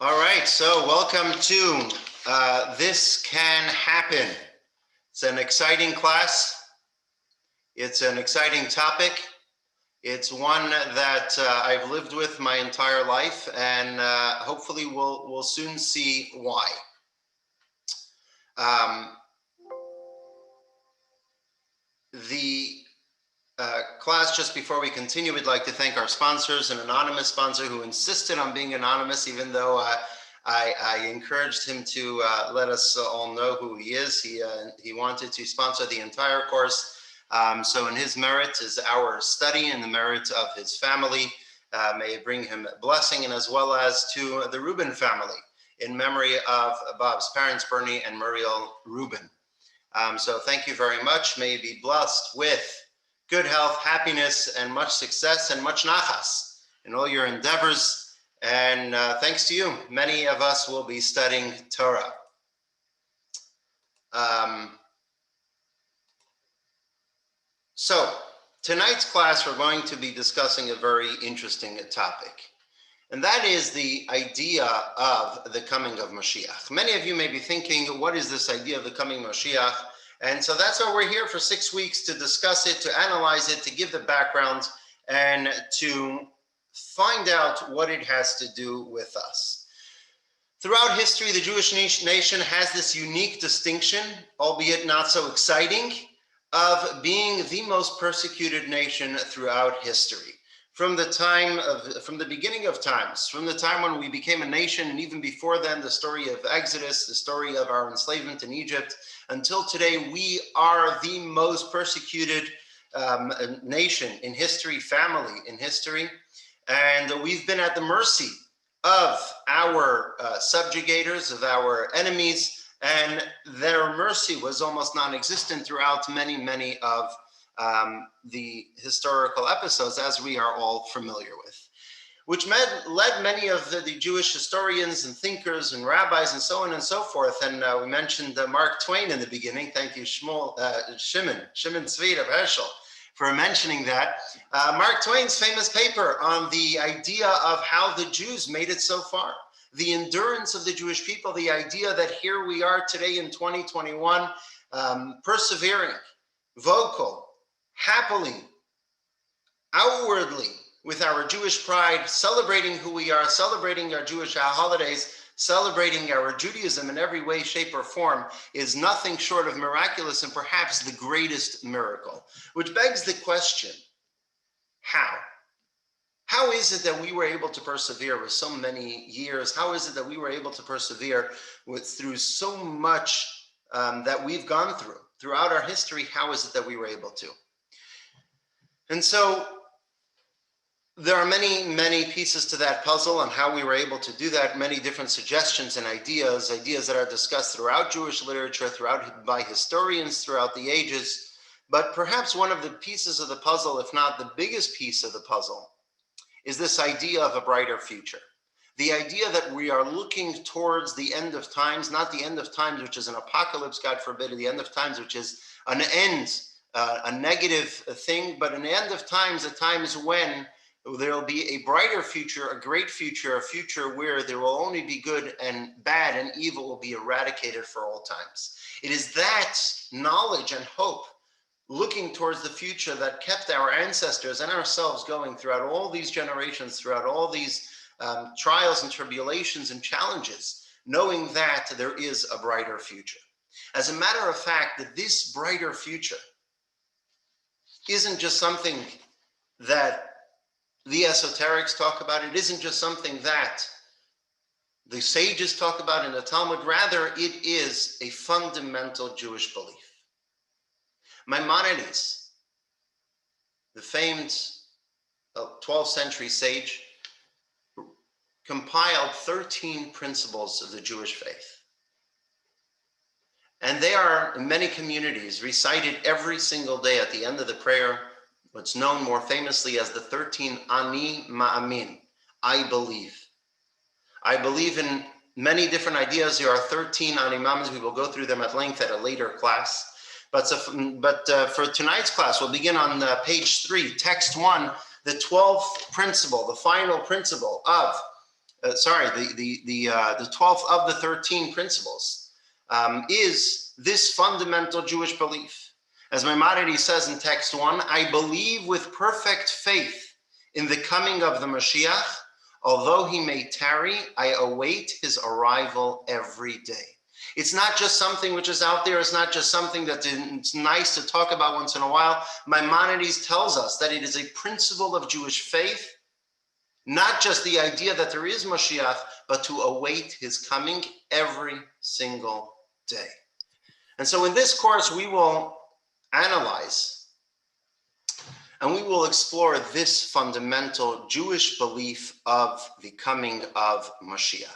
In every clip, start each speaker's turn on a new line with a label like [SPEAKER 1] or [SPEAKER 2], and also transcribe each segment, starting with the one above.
[SPEAKER 1] All right, so welcome to This Can Happen. It's an exciting class. It's an exciting topic. It's one that I've lived with my entire life, and hopefully we'll soon see why. The class, just before we continue, we'd like to thank our sponsors, an anonymous sponsor who insisted on being anonymous, even though I encouraged him to let us all know who he is. He wanted to sponsor the entire course. So in his merit is our study and the merit of his family. May it bring him blessing, and as well as to the Rubin family in memory of Bob's parents, Bernie and Muriel Rubin. So thank you very much. May you be blessed with good health, happiness, and much success and much nachas in all your endeavors. And thanks to you, many of us will be studying Torah. So tonight's class, we're going to be discussing a very interesting topic. And that is the idea of the coming of Mashiach. Many of you may be thinking, what is this idea of the coming Mashiach? And so that's why we're here for 6 weeks, to discuss it, to analyze it, to give the background, and to find out what it has to do with us. Throughout history, the Jewish nation has this unique distinction, albeit not so exciting, of being the most persecuted nation throughout history. From the beginning of times, from the time when we became a nation, and even before then, the story of Exodus, the story of our enslavement in Egypt, until today, we are the most persecuted nation in history, family in history, and we've been at the mercy of our subjugators, of our enemies, and their mercy was almost non-existent throughout many of the historical episodes, as we are all familiar with, which led many of the Jewish historians and thinkers and rabbis and so on and so forth. And we mentioned Mark Twain in the beginning. Thank you, Shimon Tzvi of Herschel, for mentioning that. Mark Twain's famous paper on the idea of how the Jews made it so far, the endurance of the Jewish people, the idea that here we are today in 2021, persevering, vocal, happily, outwardly, with our Jewish pride, celebrating who we are, celebrating our Jewish holidays, celebrating our Judaism in every way, shape, or form, is nothing short of miraculous, and perhaps the greatest miracle. Which begs the question, how? How is it that we were able to persevere with so many years? How is it that we were able to persevere through so much that we've gone through throughout our history? How is it that we were able to? And so there are many pieces to that puzzle on how we were able to do that, many different suggestions and ideas that are discussed throughout Jewish literature, by historians throughout the ages. But perhaps one of the pieces of the puzzle, if not the biggest piece of the puzzle, is this idea of a brighter future. The idea that we are looking towards the end of times, not the end of times, which is an apocalypse, God forbid, or the end of times, which is an end, a negative thing, but an end of times, at times when there will be a brighter future, a great future, a future where there will only be good, and bad and evil will be eradicated for all times. It is that knowledge and hope, looking towards the future, that kept our ancestors and ourselves going throughout all these generations, throughout all these trials and tribulations and challenges, knowing that there is a brighter future. As a matter of fact, that this brighter future isn't just something that the esoterics talk about. It isn't just something that the sages talk about in the Talmud. Rather, it is a fundamental Jewish belief. Maimonides, the famed 12th century sage, compiled 13 principles of the Jewish faith. And they are, in many communities, recited every single day at the end of the prayer, what's known more famously as the 13 Ani Ma'amin, I believe. I believe in many different ideas. There are 13 Ani Ma'amins. We will go through them at length at a later class. But for tonight's class, we'll begin on page 3, text 1, the 12th principle, the final principle of the 12th of the 13 principles is this fundamental Jewish belief. As Maimonides says in text 1, I believe with perfect faith in the coming of the Mashiach. Although he may tarry, I await his arrival every day. It's not just something which is out there. It's not just something that it's nice to talk about once in a while. Maimonides tells us that it is a principle of Jewish faith, not just the idea that there is Mashiach, but to await his coming every single day. And so in this course, we will analyze and we will explore this fundamental Jewish belief of the coming of Mashiach.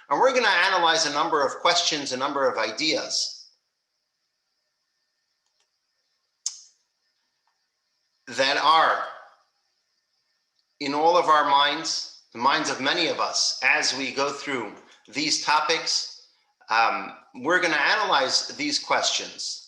[SPEAKER 1] And we're going to analyze a number of questions, a number of ideas that are in all of our minds, the minds of many of us, as we go through these topics. We're going to analyze these questions.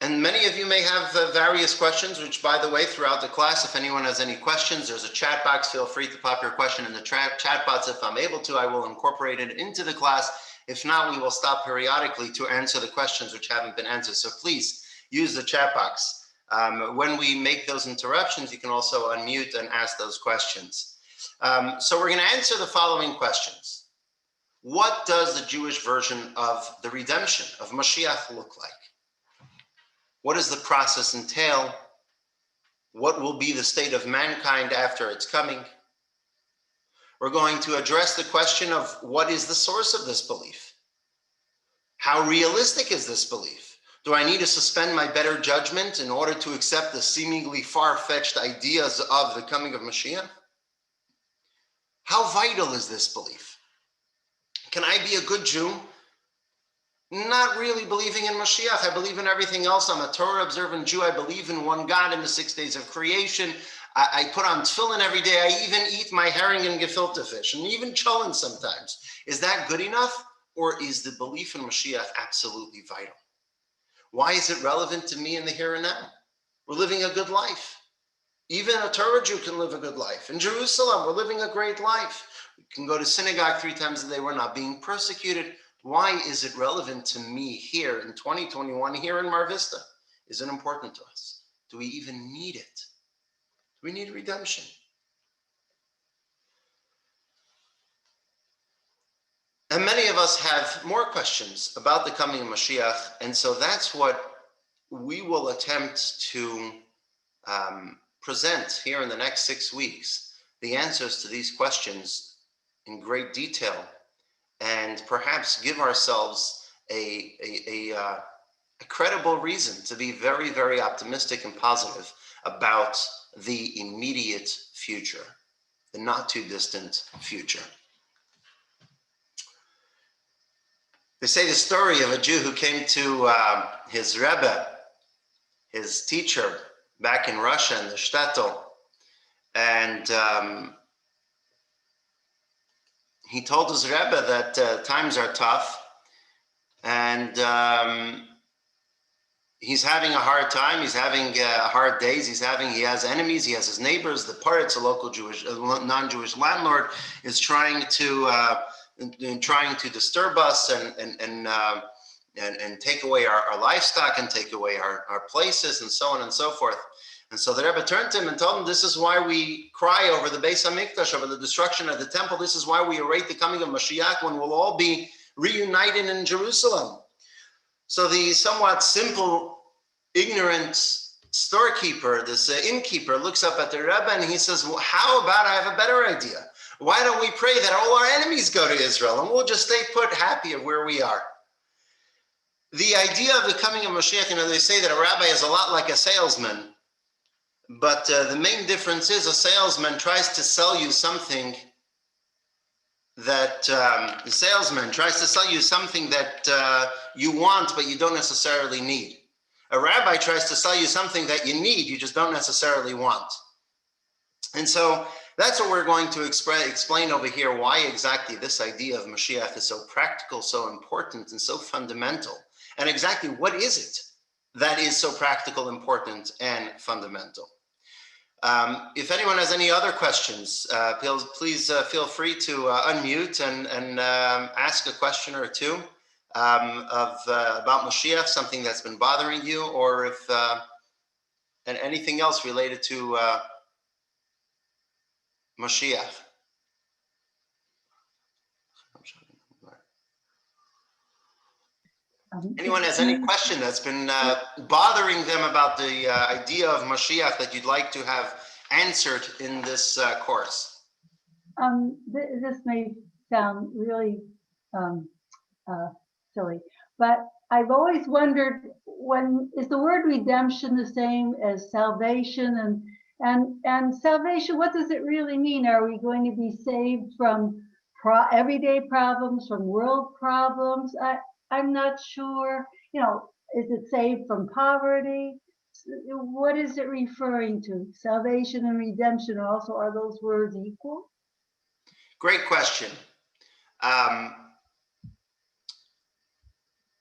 [SPEAKER 1] And many of you may have various questions, which, by the way, throughout the class, if anyone has any questions, there's a chat box. Feel free to pop your question in the chat box. If I'm able to, I will incorporate it into the class. If not, we will stop periodically to answer the questions which haven't been answered. So please use the chat box. When we make those interruptions, you can also unmute and ask those questions. So we're going to answer the following questions. What does the Jewish version of the redemption of Mashiach look like? What does the process entail? What will be the state of mankind after its coming? We're going to address the question of what is the source of this belief? How realistic is this belief? Do I need to suspend my better judgment in order to accept the seemingly far-fetched ideas of the coming of Mashiach? How vital is this belief? Can I be a good Jew? Not really believing in Mashiach. I believe in everything else. I'm a Torah observant Jew. I believe in one God in the 6 days of creation. I put on tefillin every day. I even eat my herring and gefilte fish, and even cholent sometimes. Is that good enough? Or is the belief in Mashiach absolutely vital? Why is it relevant to me in the here and now? We're living a good life. Even a Torah Jew can live a good life. In Jerusalem, we're living a great life. We can go to synagogue 3 times a day. We're not being persecuted. Why is it relevant to me here in 2021, here in Mar Vista? Is it important to us? Do we even need it? Do we need redemption? And many of us have more questions about the coming of Mashiach, and so that's what we will attempt to present here in the next 6 weeks, the answers to these questions in great detail, and perhaps give ourselves a credible reason to be very, very optimistic and positive about the immediate future, the not too distant future. They say the story of a Jew who came to his Rebbe, his teacher, back in Russia in the shtetl, and he told his Rebbe that times are tough, and he's having a hard time. He's having hard days. He has enemies. He has his neighbors. The Paritz, a local Jewish, non-Jewish landlord, is trying to disturb us and take away our livestock and take away our places and so on and so forth. And so the Rebbe turned to him and told him, this is why we cry over the Beis HaMikdash, over the destruction of the temple. This is why we await the coming of Mashiach, when we'll all be reunited in Jerusalem. So the somewhat simple, ignorant storekeeper, this innkeeper, looks up at the Rebbe and he says, well, how about I have a better idea? Why don't we pray that all our enemies go to Israel and we'll just stay put, happy of where we are? The idea of the coming of Mashiach, they say that a rabbi is a lot like a salesman. But the main difference is a salesman tries to sell you something that you want, but you don't necessarily need. A rabbi tries to sell you something that you need, you just don't necessarily want. And so that's what we're going to explain over here, why exactly this idea of Mashiach is so practical, so important, and so fundamental. And exactly what is it that is so practical, important, and fundamental. If anyone has any other questions, please feel free to unmute and ask a question or two about Mashiach, something that's been bothering you, or if and anything else related to Mashiach. Anyone has any question that's been bothering them about the idea of Mashiach that you'd like to have answered in this course?
[SPEAKER 2] This may sound really silly, but I've always wondered, when is the word redemption the same as salvation? And salvation, what does it really mean? Are we going to be saved from everyday problems, from world problems? I'm not sure. You know, is it saved from poverty? What is it referring to? Salvation and redemption also, are those words equal?
[SPEAKER 1] Great question.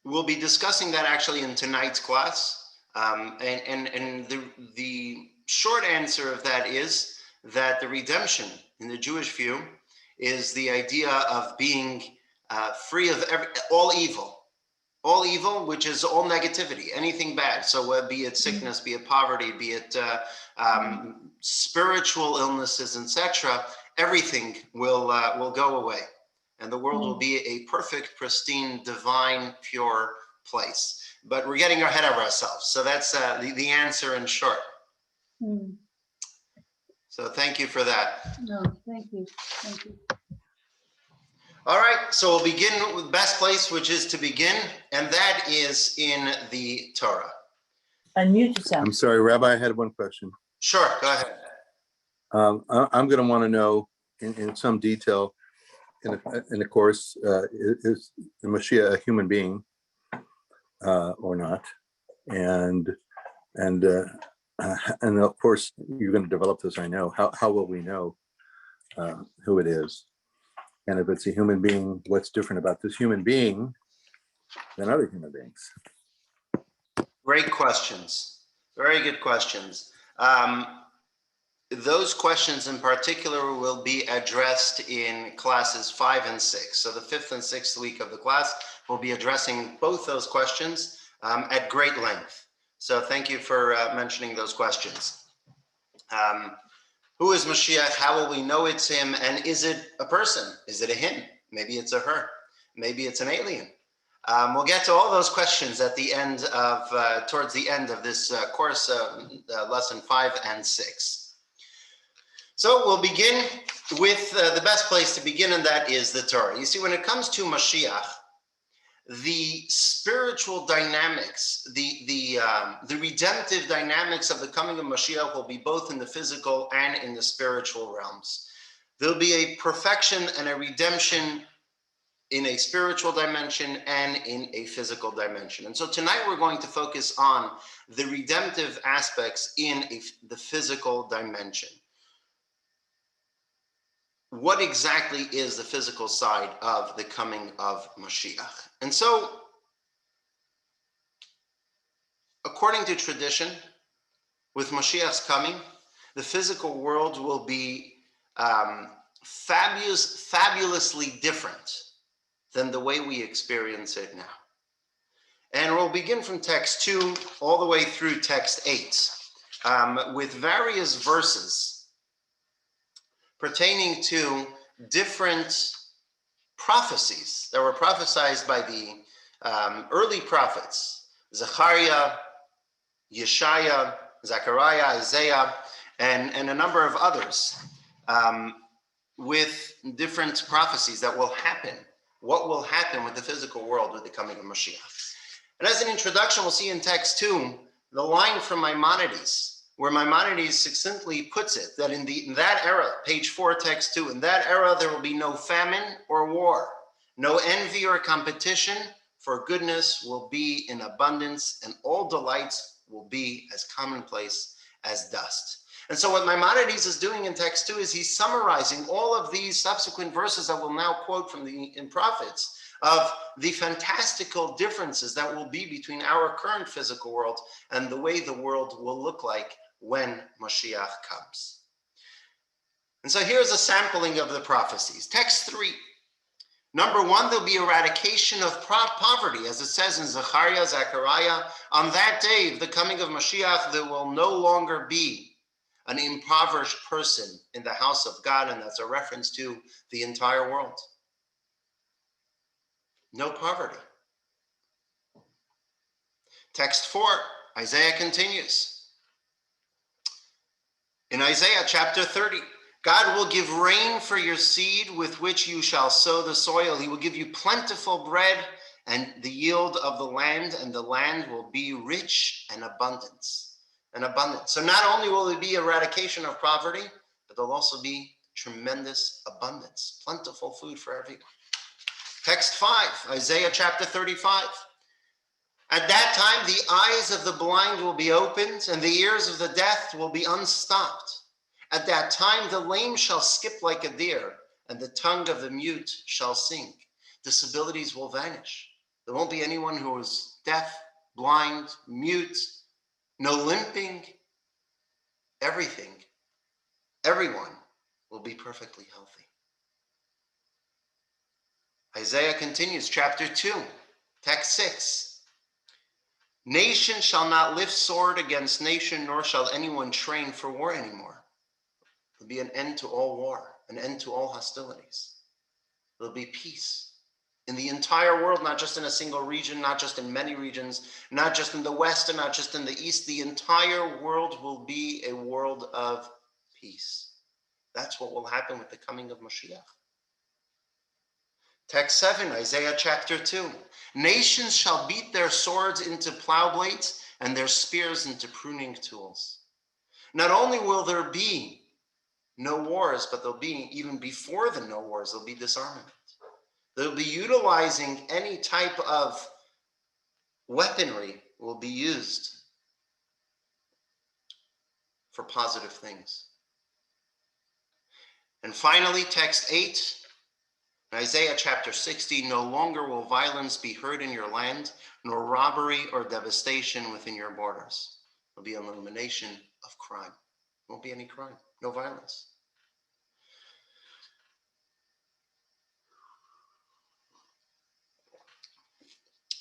[SPEAKER 1] We'll be discussing that actually in tonight's class. And the short answer of that is that the redemption in the Jewish view is the idea of being free of all evil, which is all negativity, anything bad. So be it sickness, be it poverty, be it spiritual illnesses, etc., everything will go away. And the world will be a perfect, pristine, divine, pure place. But we're getting ahead of ourselves. So that's the answer in short. So thank you for that.
[SPEAKER 2] No, thank you. Thank you.
[SPEAKER 1] All right, so we'll begin with the best place, which is to begin, and that is in the Torah.
[SPEAKER 3] Unmute yourself.
[SPEAKER 4] I'm sorry, Rabbi, I had one question.
[SPEAKER 1] Sure, go ahead.
[SPEAKER 4] I'm going to want to know in some detail, in the course, is the Mashiach a human being or not? And of course, you're going to develop this, I know. How will we know who it is? And if it's a human being, what's different about this human being than other human beings?
[SPEAKER 1] Great questions. Very good questions. Those questions in particular will be addressed in classes 5 and 6. So the 5th and 6th week of the class will be addressing both those questions at great length. So thank you for mentioning those questions. Who is Mashiach? How will we know it's him? And is it a person? Is it a him? Maybe it's a her. Maybe it's an alien. We'll get to all those questions at the end of, towards the end of this course, lesson 5 and 6. So we'll begin with the best place to begin, and that is the Torah. You see, when it comes to Mashiach, the spiritual dynamics, the redemptive dynamics of the coming of Mashiach will be both in the physical and in the spiritual realms. There'll be a perfection and a redemption in a spiritual dimension and in a physical dimension. And so tonight we're going to focus on the redemptive aspects in the physical dimension. What exactly is the physical side of the coming of Mashiach? And so, according to tradition, with Mashiach's coming, the physical world will be fabulously different than the way we experience it now. And we'll begin from text 2 all the way through text 8 with various verses pertaining to different prophecies that were prophesied by the early prophets, Zechariah, Yeshaya, Zechariah, Isaiah, and a number of others, with different prophecies that will happen. What will happen with the physical world with the coming of Mashiach? And as an introduction, we'll see in text 2, the line from Maimonides, where Maimonides succinctly puts it, that in that era, page 4, text 2, in that era there will be no famine or war, no envy or competition, for goodness will be in abundance, and all delights will be as commonplace as dust. And so what Maimonides is doing in text 2 is he's summarizing all of these subsequent verses that we'll now quote from in prophets of the fantastical differences that will be between our current physical world and the way the world will look like when Mashiach comes. And so here's a sampling of the prophecies. Text 3. Number 1, there'll be eradication of poverty, as it says in Zechariah. On that day, the coming of Mashiach, there will no longer be an impoverished person in the house of God, and that's a reference to the entire world. No poverty. Text 4, Isaiah continues. In Isaiah chapter 30, God will give rain for your seed with which you shall sow the soil. He will give you plentiful bread and the yield of the land, and the land will be rich and abundant. So not only will there be eradication of poverty, but there'll also be tremendous abundance, plentiful food for everyone. Text 5, Isaiah chapter 35. At that time, the eyes of the blind will be opened, and the ears of the deaf will be unstopped. At that time, the lame shall skip like a deer, and the tongue of the mute shall sing. Disabilities will vanish. There won't be anyone who is deaf, blind, mute, no limping. Everyone will be perfectly healthy. Isaiah continues, chapter 2, text 6. Nation shall not lift sword against nation, nor shall anyone train for war anymore. There'll be an end to all war, an end to all hostilities. There'll be peace in the entire world, not just in a single region, not just in many regions, not just in the West and not just in the East. The entire world will be a world of peace. That's what will happen with the coming of Mashiach. Text 7, Isaiah chapter 2. Nations shall beat their swords into plow blades and their spears into pruning tools. Not only will there be no wars, but there'll be, even before the no wars, there'll be disarmament. They'll be utilizing any type of weaponry will be used for positive things. And finally, text 8, Isaiah chapter 60, no longer will violence be heard in your land, nor robbery or devastation within your borders. There'll be an elimination of crime. There won't be any crime, no violence.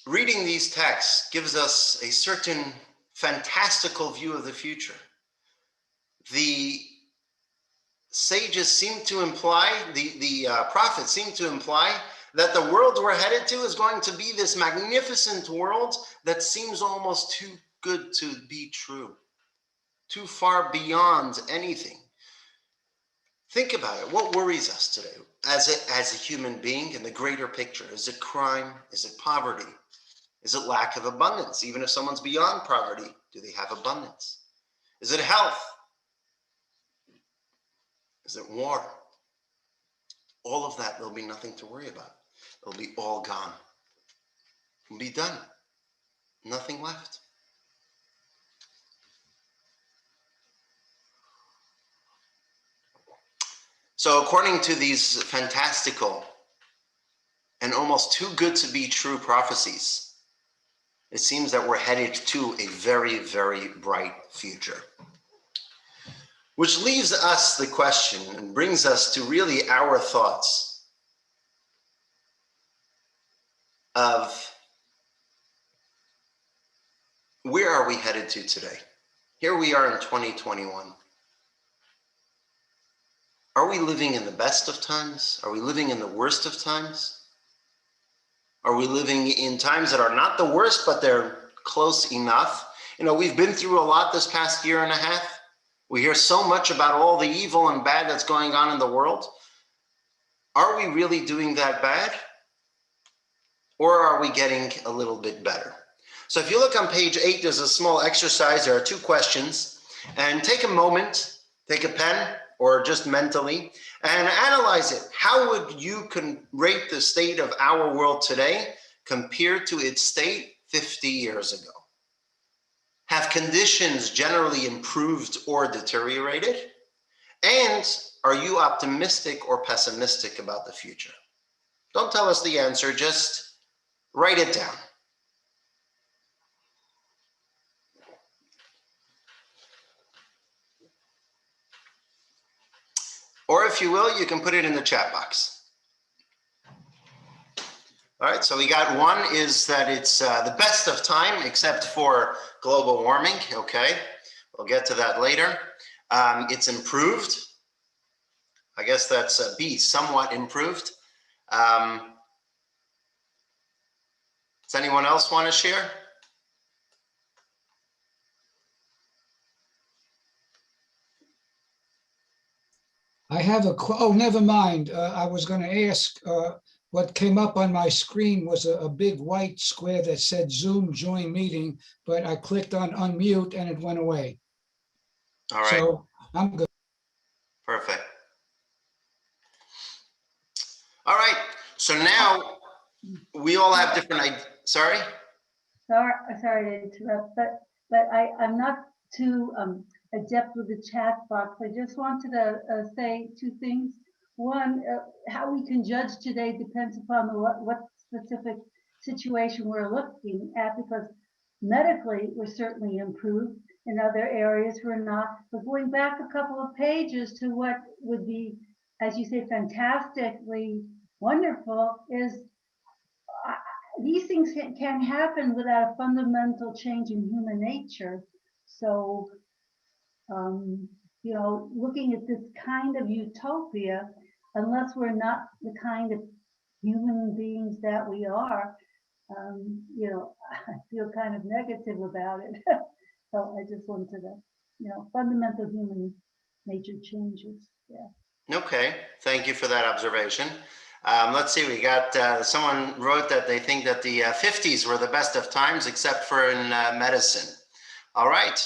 [SPEAKER 1] Reading these texts gives us a certain fantastical view of the future. The sages seem to imply, the prophets seem to imply that the world we're headed to is going to be this magnificent world that seems almost too good to be true, too far beyond anything. Think about it. What worries us today as a human being in the greater picture? Is it crime? Is it poverty? Is it lack of abundance? Even if someone's beyond poverty, do they have abundance? Is it health? Is it war? All of that, there'll be nothing to worry about. It'll be all gone. It'll be done. Nothing left. So according to these fantastical and almost too good to be true prophecies, it seems that we're headed to a very, very bright future. Which leaves us the question and brings us to really our thoughts of where are we headed to today? Here we are in 2021. Are we living in the best of times? Are we living in the worst of times? Are we living in times that are not the worst, but they're close enough? You know, we've been through a lot this past year and a half. We hear so much about all the evil and bad that's going on in the world. Are we really doing that bad? Or are we getting a little bit better? So if you look on page 8, there's a small exercise. There are 2 questions. And take a moment, take a pen, or just mentally, and analyze it. How would you rate the state of our world today compared to its state 50 years ago? Have conditions generally improved or deteriorated? And are you optimistic or pessimistic about the future? Don't tell us the answer, just write it down. Or if you will, you can put it in the chat box. All right, so we got one is that it's the best of time except for global warming. Okay, we'll get to that later. It's improved. I guess that's B, somewhat improved. Does anyone else want to share?
[SPEAKER 5] I have oh, never mind. I was going to ask, what came up on my screen was a big white square that said Zoom join meeting, but I clicked on unmute and it went away.
[SPEAKER 1] All right.
[SPEAKER 5] So I'm good.
[SPEAKER 1] Perfect. All right. So now we all have different ideas. Sorry?
[SPEAKER 2] Sorry to interrupt, but I'm not too adept with the chat box. I just wanted to say two things. One, how we can judge today depends upon what specific situation we're looking at, because medically we're certainly improved. In other areas we're not. But going back a couple of pages to what would be, as you say, fantastically wonderful is these things can happen without a fundamental change in human nature. So, looking at this kind of utopia, unless we're not the kind of human beings that we are, I feel kind of negative about it. So I just wanted to, fundamental human nature changes. Yeah.
[SPEAKER 1] Okay, thank you for that observation. Let's see, we got someone wrote that they think that the 50s were the best of times except for in medicine. All right.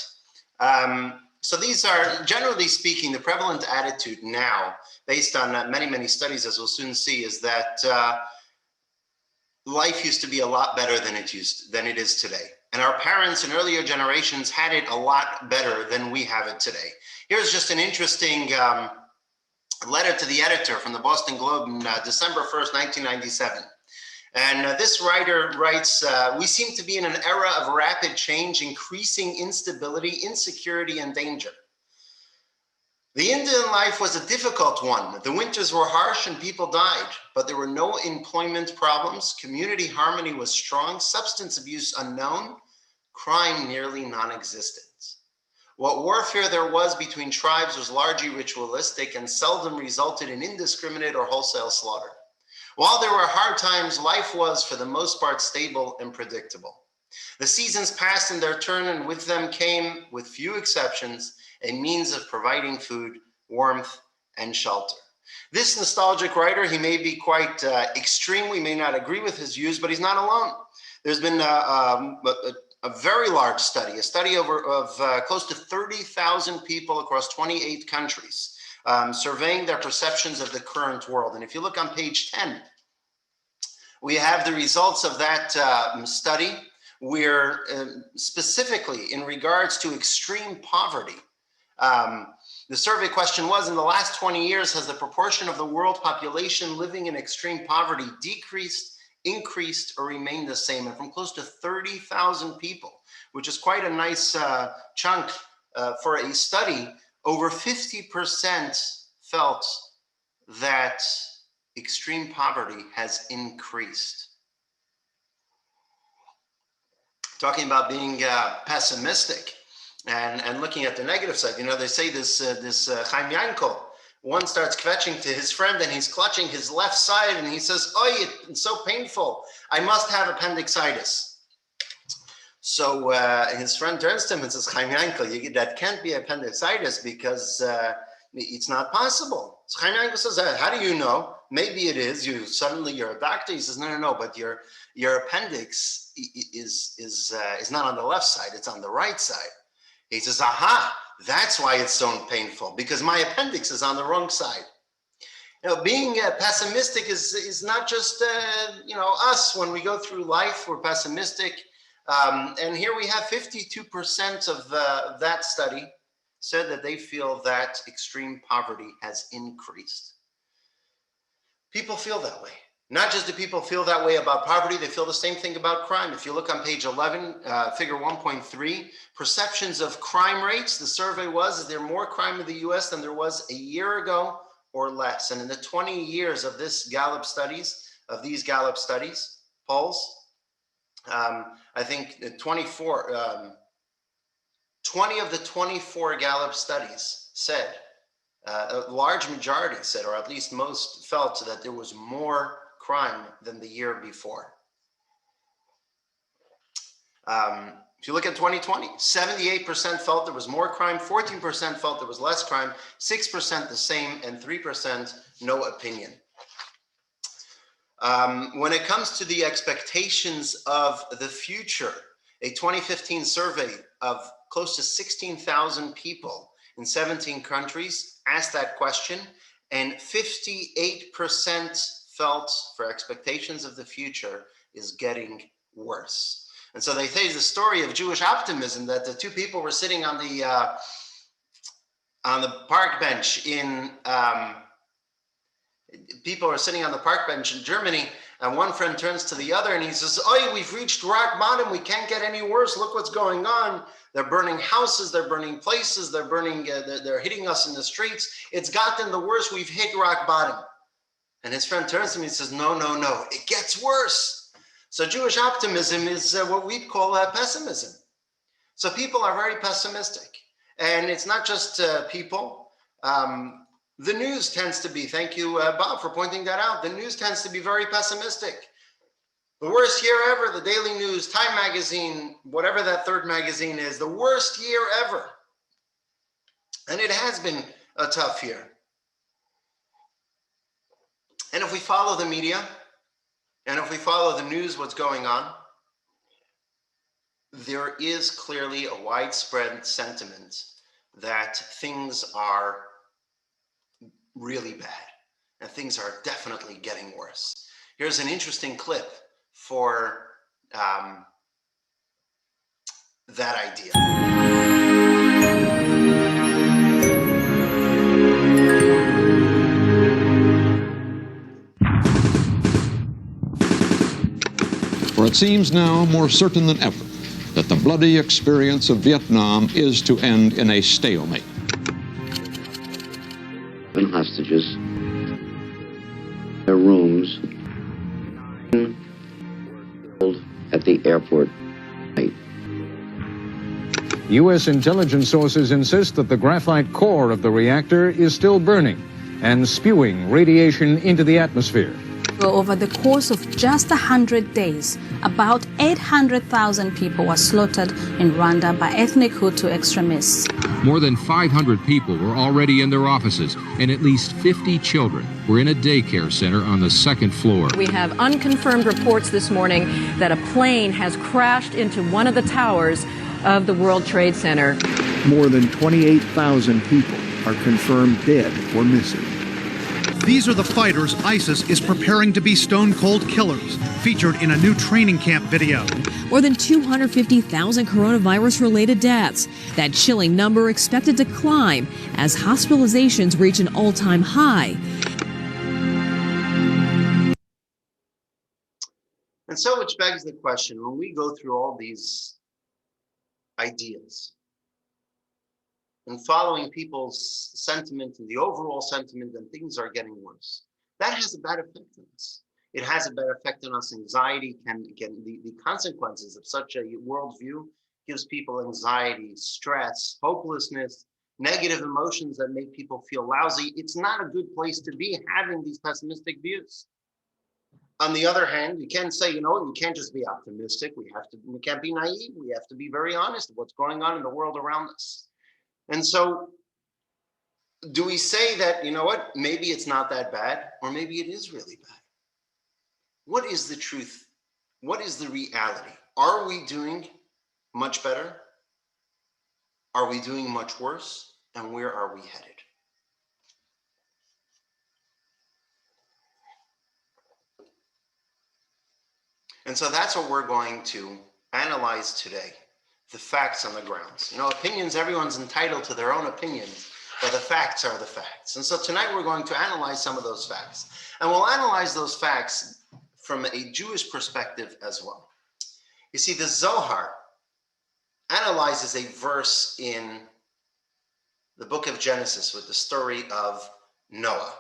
[SPEAKER 1] So these are, generally speaking, the prevalent attitude now, based on many studies, as we'll soon see, is that life used to be a lot better than it is today. And our parents and earlier generations had it a lot better than we have it today. Here's just an interesting letter to the editor from the Boston Globe in December 1st, 1997. And this writer writes, we seem to be in an era of rapid change, increasing instability, insecurity, and danger. The Indian life was a difficult one. The winters were harsh and people died, but there were no employment problems. Community harmony was strong, substance abuse unknown, crime nearly non-existent. What warfare there was between tribes was largely ritualistic and seldom resulted in indiscriminate or wholesale slaughter. While there were hard times, life was, for the most part, stable and predictable. The seasons passed in their turn, and with them came, with few exceptions, a means of providing food, warmth, and shelter. This nostalgic writer, he may be quite extreme, we may not agree with his views, but he's not alone. There's been a very large study, of close to 30,000 people across 28 countries, surveying their perceptions of the current world. And if you look on page 10, we have the results of that study, where specifically in regards to extreme poverty, the survey question was, in the last 20 years, has the proportion of the world population living in extreme poverty decreased, increased, or remained the same? And from close to 30,000 people, which is quite a nice chunk for a study, over 50% felt that extreme poverty has increased. Talking about being pessimistic and looking at the negative side, they say this Chaim Yankel, one starts kvetching to his friend and he's clutching his left side and he says, "Oh, it's so painful. I must have appendicitis." So his friend turns to him and says, "Chaim Yankel, that can't be appendicitis because it's not possible." So Chaim Yankel says, "How do you know? Maybe it is. You're a doctor." He says, No, but your appendix is not on the left side. It's on the right side. He says, "Aha, that's why it's so painful, because my appendix is on the wrong side." Being pessimistic is not just, us. When we go through life, we're pessimistic. And here we have 52% of that study said that they feel that extreme poverty has increased. People feel that way. Not just do people feel that way about poverty, they feel the same thing about crime. If you look on page 11, figure 1.3, perceptions of crime rates, the survey was, is there more crime in the US than there was a year ago or less. And in the 20 years of these Gallup studies, polls, I think 20 of the 24 Gallup studies said, a large majority said, or at least most felt, that there was more crime than the year before. If you look at 2020, 78% felt there was more crime, 14% felt there was less crime, 6% the same, and 3% no opinion. When it comes to the expectations of the future, a 2015 survey of close to 16,000 people in 17 countries asked that question, and 58% felt for expectations of the future is getting worse. And so they say the story of Jewish optimism, that the two people were sitting on the park bench in Germany, and one friend turns to the other and he says, "Oh, we've reached rock bottom. We can't get any worse. Look what's going on. They're burning houses. They're burning places. They're burning. They're hitting us in the streets. It's gotten the worst. We've hit rock bottom." And his friend turns to me and says, "No, no, no. It gets worse." So Jewish optimism is what we call pessimism. So people are very pessimistic. And it's not just people. The news tends to be, thank you, Bob, for pointing that out. The news tends to be very pessimistic. The worst year ever, the Daily News, Time Magazine, whatever that third magazine is, the worst year ever. And it has been a tough year. And if we follow the media, and if we follow the news, what's going on, there is clearly a widespread sentiment that things are really bad, and things are definitely getting worse. Here's an interesting clip for that idea.
[SPEAKER 6] For it seems now more certain than ever that the bloody experience of Vietnam is to end in a stalemate.
[SPEAKER 7] Hostages, their rooms, at the airport.
[SPEAKER 6] U.S. intelligence sources insist that the graphite core of the reactor is still burning and spewing radiation into the atmosphere.
[SPEAKER 8] Over the course of just 100 days, about 800,000 people were slaughtered in Rwanda by ethnic Hutu extremists.
[SPEAKER 9] More than 500 people were already in their offices, and at least 50 children were in a daycare center on the second floor.
[SPEAKER 10] We have unconfirmed reports this morning that a plane has crashed into one of the towers of the World Trade Center.
[SPEAKER 11] More than 28,000 people are confirmed dead or missing.
[SPEAKER 12] These are the fighters ISIS is preparing to be stone-cold killers, featured in a new training camp video.
[SPEAKER 13] More than 250,000 coronavirus-related deaths. That chilling number expected to climb as hospitalizations reach an all-time high.
[SPEAKER 1] And so, which begs the question, when we go through all these ideas, and following people's sentiment and the overall sentiment, and things are getting worse, that has a bad effect on us. It has a bad effect on us. Anxiety the consequences of such a worldview gives people anxiety, stress, hopelessness, negative emotions that make people feel lousy. It's not a good place to be having these pessimistic views. On the other hand, you can say, you can't just be optimistic. We can't be naive. We have to be very honest of what's going on in the world around us. And so, do we say that, maybe it's not that bad, or maybe it is really bad? What is the truth? What is the reality? Are we doing much better? Are we doing much worse? And where are we headed? And so that's what we're going to analyze today. The facts on the grounds. Opinions, everyone's entitled to their own opinions, but the facts are the facts. And so tonight we're going to analyze some of those facts. And we'll analyze those facts from a Jewish perspective as well. You see, the Zohar analyzes a verse in the book of Genesis with the story of Noah.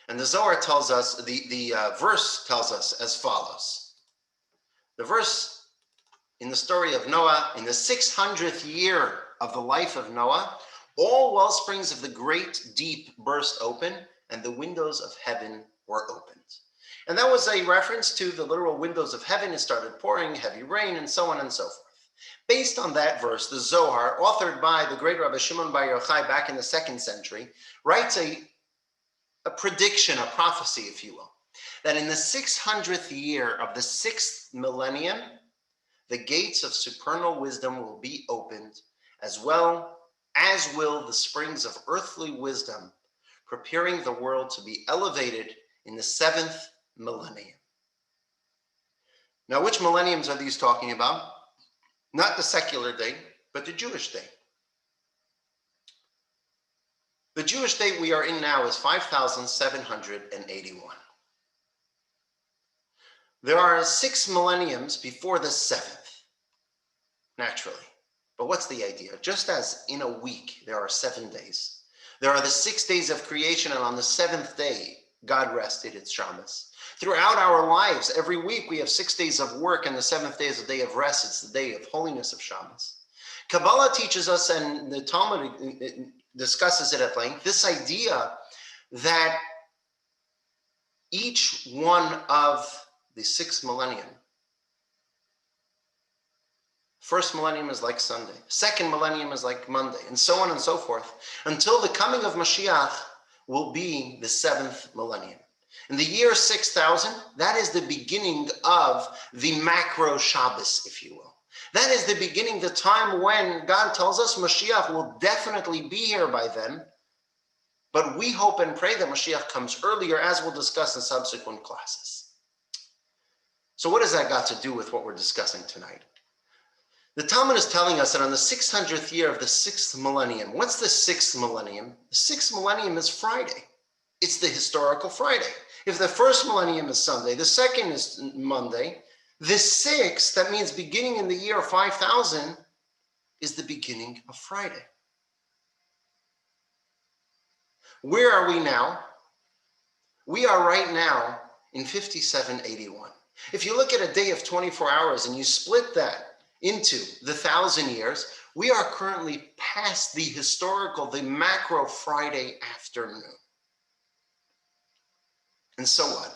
[SPEAKER 1] And the Zohar tells us, the verse tells us as follows. The verse in the story of Noah, in the 600th year of the life of Noah, all well springs of the great deep burst open, and the windows of heaven were opened. And that was a reference to the literal windows of heaven. It started pouring heavy rain and so on and so forth. Based on that verse, the Zohar, authored by the great Rabbi Shimon Bar Yochai back in the 2nd century, writes a prediction, a prophecy, if you will, that in the 600th year of the 6th millennium, the gates of supernal wisdom will be opened, as well as will the springs of earthly wisdom, preparing the world to be elevated in the 7th millennium. Now, which millenniums are these talking about? Not the secular day, but the Jewish day. The Jewish day we are in now is 5,781. There are 6 millenniums before the 7th, naturally. But what's the idea? Just as in a week there are 7 days, there are the 6 days of creation, and on the 7th day, God rested, it's Shabbos. Throughout our lives, every week we have 6 days of work, and the 7th day is a day of rest. It's the day of holiness of Shabbos. Kabbalah teaches us, and the Talmud discusses it at length, this idea that each one of the 6 millennium, first millennium is like Sunday, second millennium is like Monday, and so on and so forth, until the coming of Mashiach will be the 7th millennium. In the year 6000, that is the beginning of the macro Shabbos, if you will. That is the beginning, the time when God tells us Mashiach will definitely be here by then, but we hope and pray that Mashiach comes earlier, as we'll discuss in subsequent classes. So what has that got to do with what we're discussing tonight? The Talmud is telling us that on the 600th year of the 6th millennium, what's the 6th millennium? The 6th millennium is Friday. It's the historical Friday. If the first millennium is Sunday, the second is Monday, the 6th, that means beginning in the year 5000, is the beginning of Friday. Where are we now? We are right now in 5781. If you look at a day of 24 hours and you split that into the 1,000 years, we are currently past the historical, the macro Friday afternoon. And so what?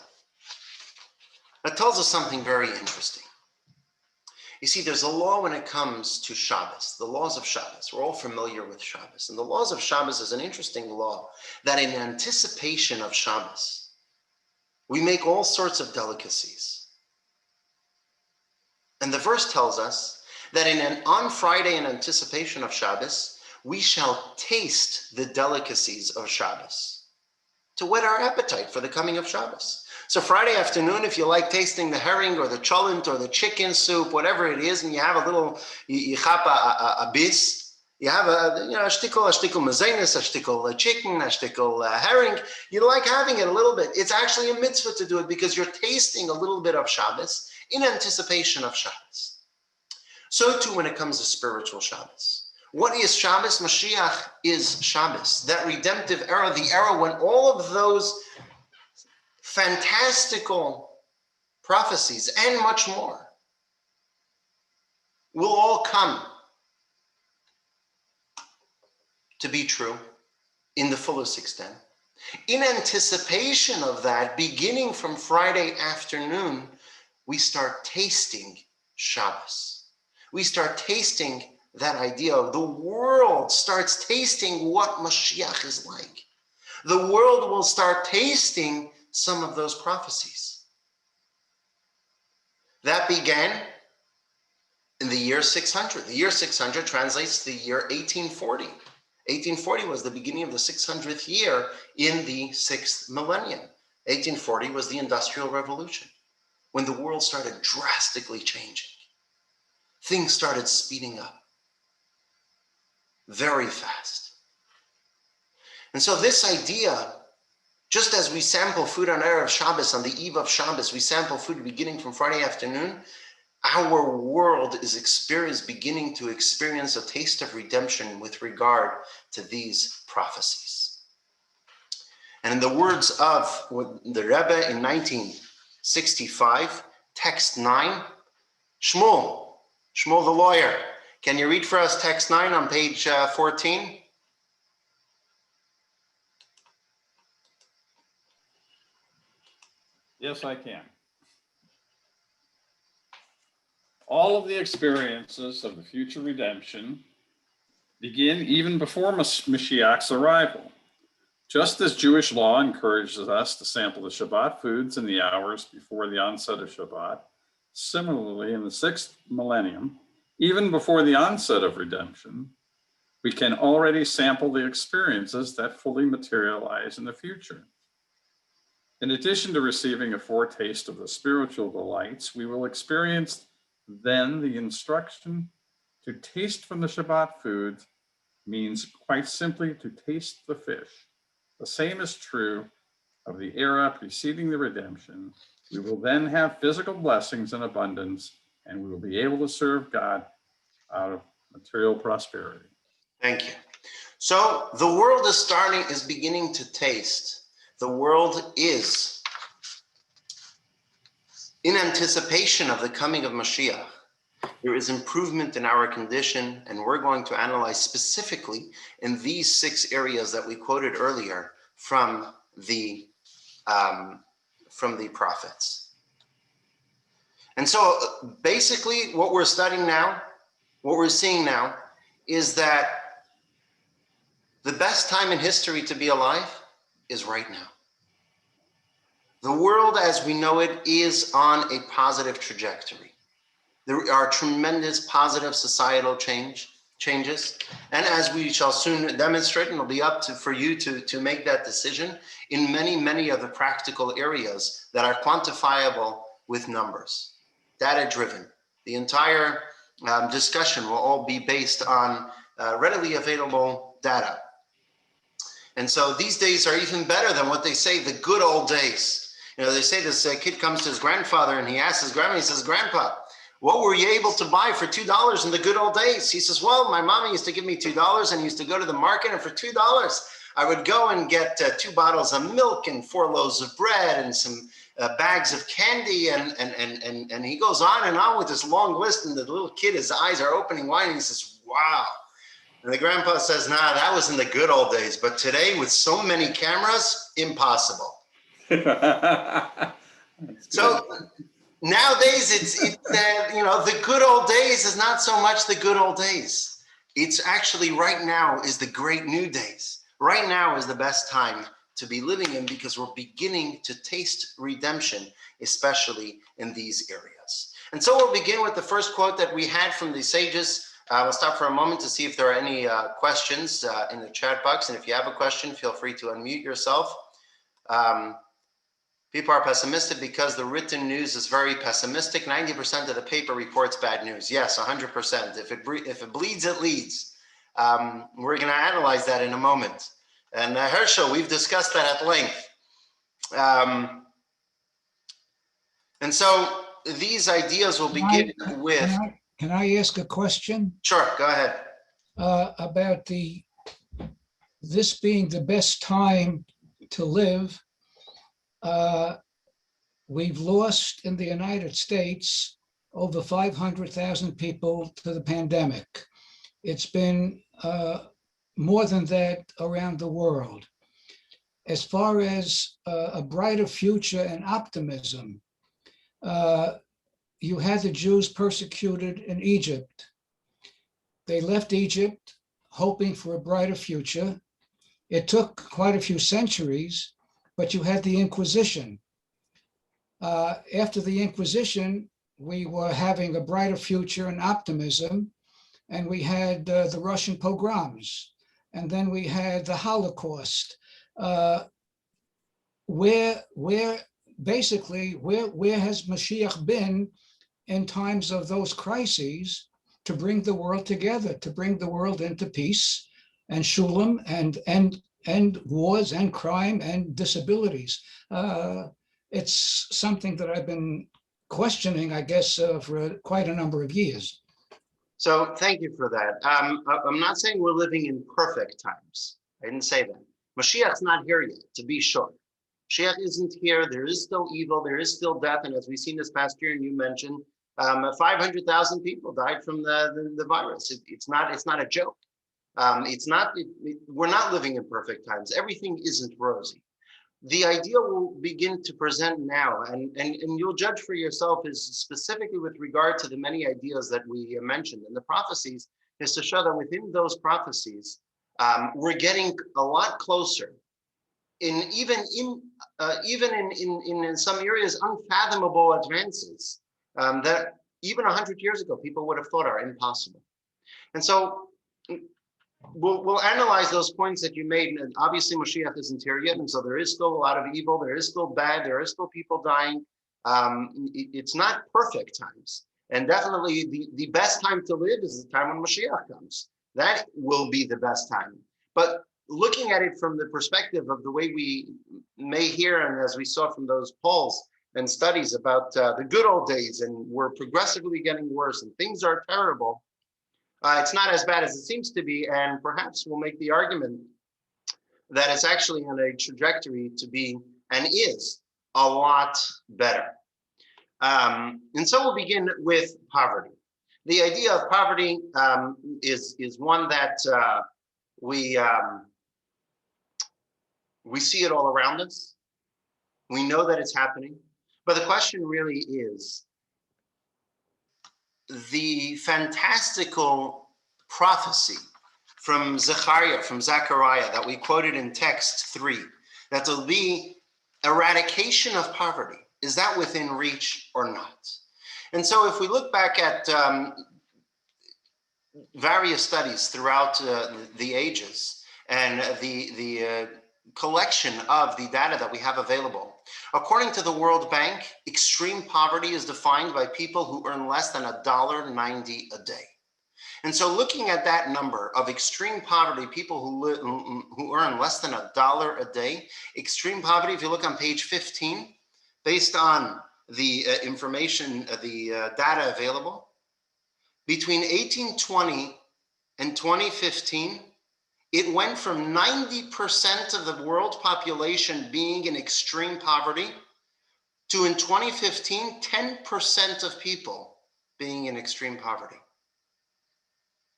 [SPEAKER 1] That tells us something very interesting. You see, there's a law when it comes to Shabbos, the laws of Shabbos. We're all familiar with Shabbos. And the laws of Shabbos is an interesting law that in anticipation of Shabbos, we make all sorts of delicacies. And the verse tells us that on Friday in anticipation of Shabbos, we shall taste the delicacies of Shabbos to whet our appetite for the coming of Shabbos. So Friday afternoon, if you like tasting the herring or the cholent or the chicken soup, whatever it is, and you have a little, you chop a bis, you have a shtickle mazenis, a shtickle chicken, a shtickle herring, you like having it a little bit. It's actually a mitzvah to do it because you're tasting a little bit of Shabbos in anticipation of Shabbos. So too when it comes to spiritual Shabbos. What is Shabbos? Mashiach is Shabbos, that redemptive era, the era when all of those fantastical prophecies and much more will all come to be true in the fullest extent. In anticipation of that, beginning from Friday afternoon, we start tasting Shabbos. We start tasting that idea of the world starts tasting what Mashiach is like. The world will start tasting some of those prophecies. That began in the year 600. The year 600 translates to the year 1840. 1840 was the beginning of the 600th year in the 6th millennium. 1840 was the Industrial Revolution, when the world started drastically changing. Things started speeding up very fast. And so this idea, just as we sample food on Erev Shabbos, on the eve of Shabbos, we sample food beginning from Friday afternoon, our world is beginning to experience a taste of redemption with regard to these prophecies. And in the words of the Rebbe in 1965, text 9, Shmuel the lawyer. Can you read for us text 9 on page 14?
[SPEAKER 14] Yes, I can. All of the experiences of the future redemption begin even before Mashiach's arrival. Just as Jewish law encourages us to sample the Shabbat foods in the hours before the onset of Shabbat, similarly, in the 6th millennium, even before the onset of redemption, we can already sample the experiences that fully materialize in the future. In addition to receiving a foretaste of the spiritual delights, we will experience then the instruction to taste from the Shabbat foods means quite simply to taste the fish. The same is true of the era preceding the redemption. We will then have physical blessings in abundance, and we will be able to serve God out of material prosperity.
[SPEAKER 1] Thank you. So the world is beginning to taste. The world is in anticipation of the coming of Mashiach. There is improvement in our condition, and we're going to analyze specifically in these 6 areas that we quoted earlier from the prophets. And so basically what we're studying now, what we're seeing now, is that the best time in history to be alive is right now. The world as we know it is on a positive trajectory. There are tremendous positive societal changes. And as we shall soon demonstrate, and it'll be up for you to make that decision in many of the practical areas that are quantifiable with numbers, data-driven. The entire discussion will all be based on readily available data. And so these days are even better than what they say, the good old days. You know, they say this kid comes to his grandfather and he asks his grandma, he says, "Grandpa, what were you able to buy for $2 in the good old days?" He says, "Well, my mama used to give me $2 and used to go to the market, and for $2, I would go and get 2 bottles of milk and 4 loaves of bread and some bags of candy." And he goes on with this long list, and the little kid, his eyes are opening wide, and he says, "Wow." And the grandpa says, "Nah, that was in the good old days, but today with so many cameras, impossible." So nowadays, it's you know, the good old days is not so much the good old days. It's actually right now is the great new days. Right now is the best time to be living in, because we're beginning to taste redemption, especially in these areas. And so we'll begin with the first quote that we had from the sages. We'll stop for a moment to see if there are any questions in the chat box. And if you have a question, feel free to unmute yourself. People are pessimistic because the written news is very pessimistic. 90% of the paper reports bad news. Yes, 100%. If it bleeds, it leads. We're going to analyze that in a moment. And Herschel, we've discussed that at length. And so these ideas will begin with...
[SPEAKER 5] Can I ask a question?
[SPEAKER 1] Sure, go ahead.
[SPEAKER 5] About this being the best time to live. We've lost in the United States over 500,000 people to the pandemic. It's been more than that around the world. As far as a brighter future and optimism, you had the Jews persecuted in Egypt. They left Egypt hoping for a brighter future. It took quite a few centuries, but you had the Inquisition. After the Inquisition, we were having a brighter future and optimism, and we had the Russian pogroms, and then we had the Holocaust. Where has Mashiach been in times of those crises to bring the world together, to bring the world into peace and shulam and wars and crime and disabilities? It's something that I've been questioning, I guess, for quite a number of years.
[SPEAKER 1] So thank you for that. I'm not saying we're living in perfect times. I didn't say that. Mashiach's not here yet, to be sure. Mashiach isn't here. There is still evil. There is still death. And as we've seen this past year, and you mentioned, 500,000 people died from the virus. It's not a joke. We're not living in perfect times. Everything isn't rosy. The idea will begin to present now, and you'll judge for yourself, is specifically with regard to the many ideas that we mentioned in the prophecies, is to show that within those prophecies, we're getting a lot closer, even in some areas, unfathomable advances that even 100 years ago people would have thought are impossible. And so we'll analyze those points that you made. And obviously Mashiach isn't here yet, and so there is still a lot of evil, there is still bad, there is still people dying. It's not perfect times, and definitely the best time to live is the time when Mashiach comes. That will be the best time. But looking at it from the perspective of the way we may hear, and as we saw from those polls and studies about the good old days, and we're progressively getting worse and things are terrible, it's not as bad as it seems to be, and perhaps we'll make the argument that it's actually on a trajectory to be, and is, a lot better. And so we'll begin with poverty. The idea of poverty is one that we see it all around us. We know that it's happening, but the question really is, the fantastical prophecy from Zechariah that we quoted in text 3, that there'll be eradication of poverty, is that within reach or not? And so if we look back at various studies throughout the ages and the collection of the data that we have available, according to the World Bank, extreme poverty is defined by people who earn less than $1.90 a day. And so looking at that number of extreme poverty, people who earn less than $1 a day, extreme poverty, if you look on page 15, based on the information, the data available, between 1820 and 2015, it went from 90% of the world population being in extreme poverty to, in 2015, 10% of people being in extreme poverty.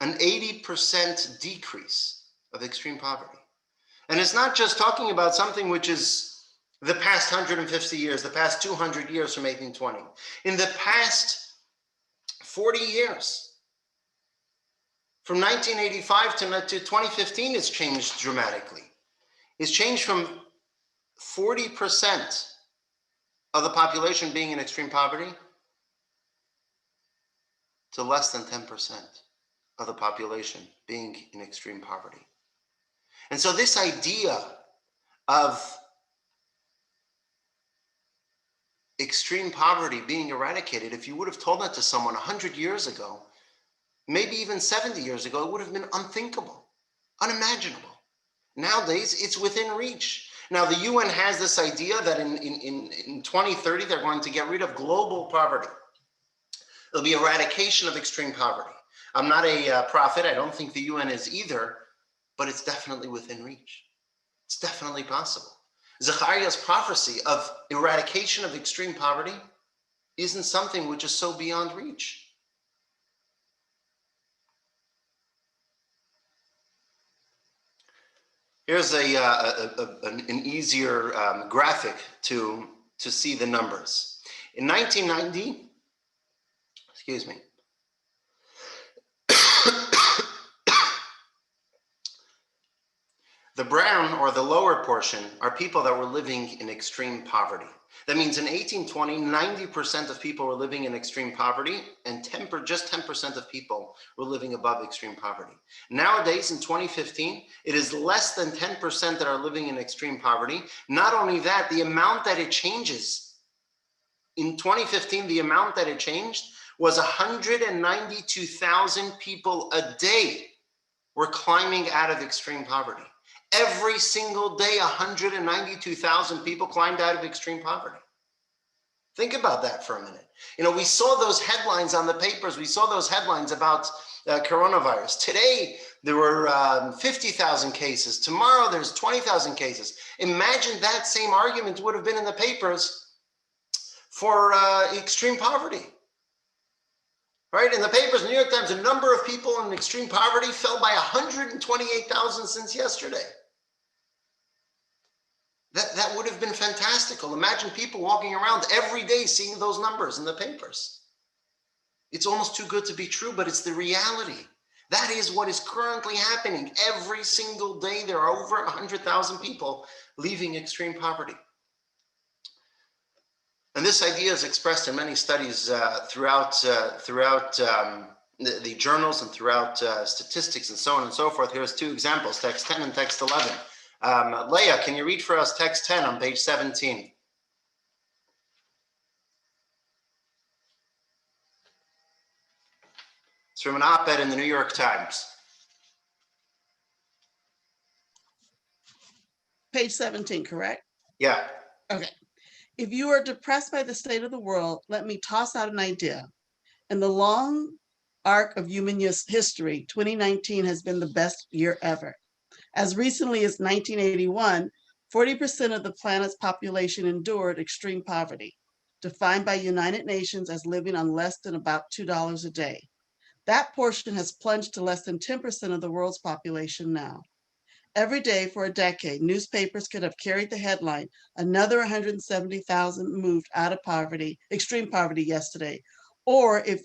[SPEAKER 1] An 80% decrease of extreme poverty. And it's not just talking about something which is the past 150 years, the past 200 years from 1820. In the past 40 years, from 1985 to 2015, it's changed dramatically. It's changed from 40% of the population being in extreme poverty to less than 10% of the population being in extreme poverty. And so this idea of extreme poverty being eradicated, if you would have told that to someone 100 years ago, maybe even 70 years ago, it would have been unthinkable, unimaginable. Nowadays, it's within reach. Now, the UN has this idea that in 2030, they're going to get rid of global poverty. There'll be eradication of extreme poverty. I'm not a prophet. I don't think the UN is either, but it's definitely within reach. It's definitely possible. Zechariah's prophecy of eradication of extreme poverty isn't something which is so beyond reach. Here's an easier graphic to see the numbers. In 1990, excuse me, the brown, or the lower portion, are people that were living in extreme poverty. That means in 1820, 90% of people were living in extreme poverty, and just 10% of people were living above extreme poverty. Nowadays, in 2015, it is less than 10% that are living in extreme poverty. Not only that, the amount that it changes, in 2015, the amount that it changed was 192,000 people a day were climbing out of extreme poverty. Every single day, 192,000 people climbed out of extreme poverty. Think about that for a minute. You know, we saw those headlines on the papers. We saw those headlines about coronavirus. Today, there were 50,000 cases. Tomorrow there's 20,000 cases. Imagine that same argument would have been in the papers for extreme poverty. Right? In the papers, New York Times, the number of people in extreme poverty fell by 128,000 since yesterday. That would have been fantastical. Imagine people walking around every day seeing those numbers in the papers. It's almost too good to be true, but it's the reality. That is what is currently happening. Every single day, there are over 100,000 people leaving extreme poverty. And this idea is expressed in many studies throughout the journals and throughout statistics and so on and so forth. Here's two examples, text 10 and text 11. Leah, can you read for us text 10 on page 17? It's from an op-ed in the New York Times.
[SPEAKER 15] Page 17, correct?
[SPEAKER 1] Yeah.
[SPEAKER 15] Okay. If you are depressed by the state of the world, let me toss out an idea. In the long arc of human history, 2019 has been the best year ever. As recently as 1981, 40% of the planet's population endured extreme poverty, defined by United Nations as living on less than about $2 a day. That portion has plunged to less than 10% of the world's population now. Every day for a decade, newspapers could have carried the headline, another 170,000 moved out of poverty, extreme poverty yesterday. Or if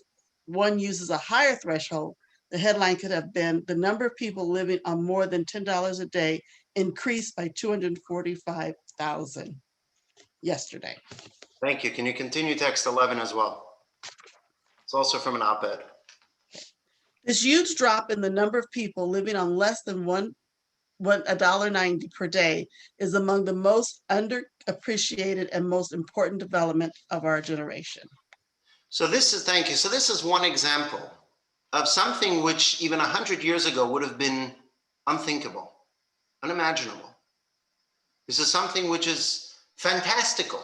[SPEAKER 15] one uses a higher threshold, the headline could have been, the number of people living on more than $10 a day increased by 245,000 yesterday.
[SPEAKER 1] Thank you. Can you continue text 11 as well? It's also from an op-ed.
[SPEAKER 15] This huge drop in the number of people living on less than $1.90 per day is among the most underappreciated and most important development of our generation.
[SPEAKER 1] So this is, thank you. So this is one example of something which even 100 years ago would have been unthinkable, unimaginable. This is something which is fantastical.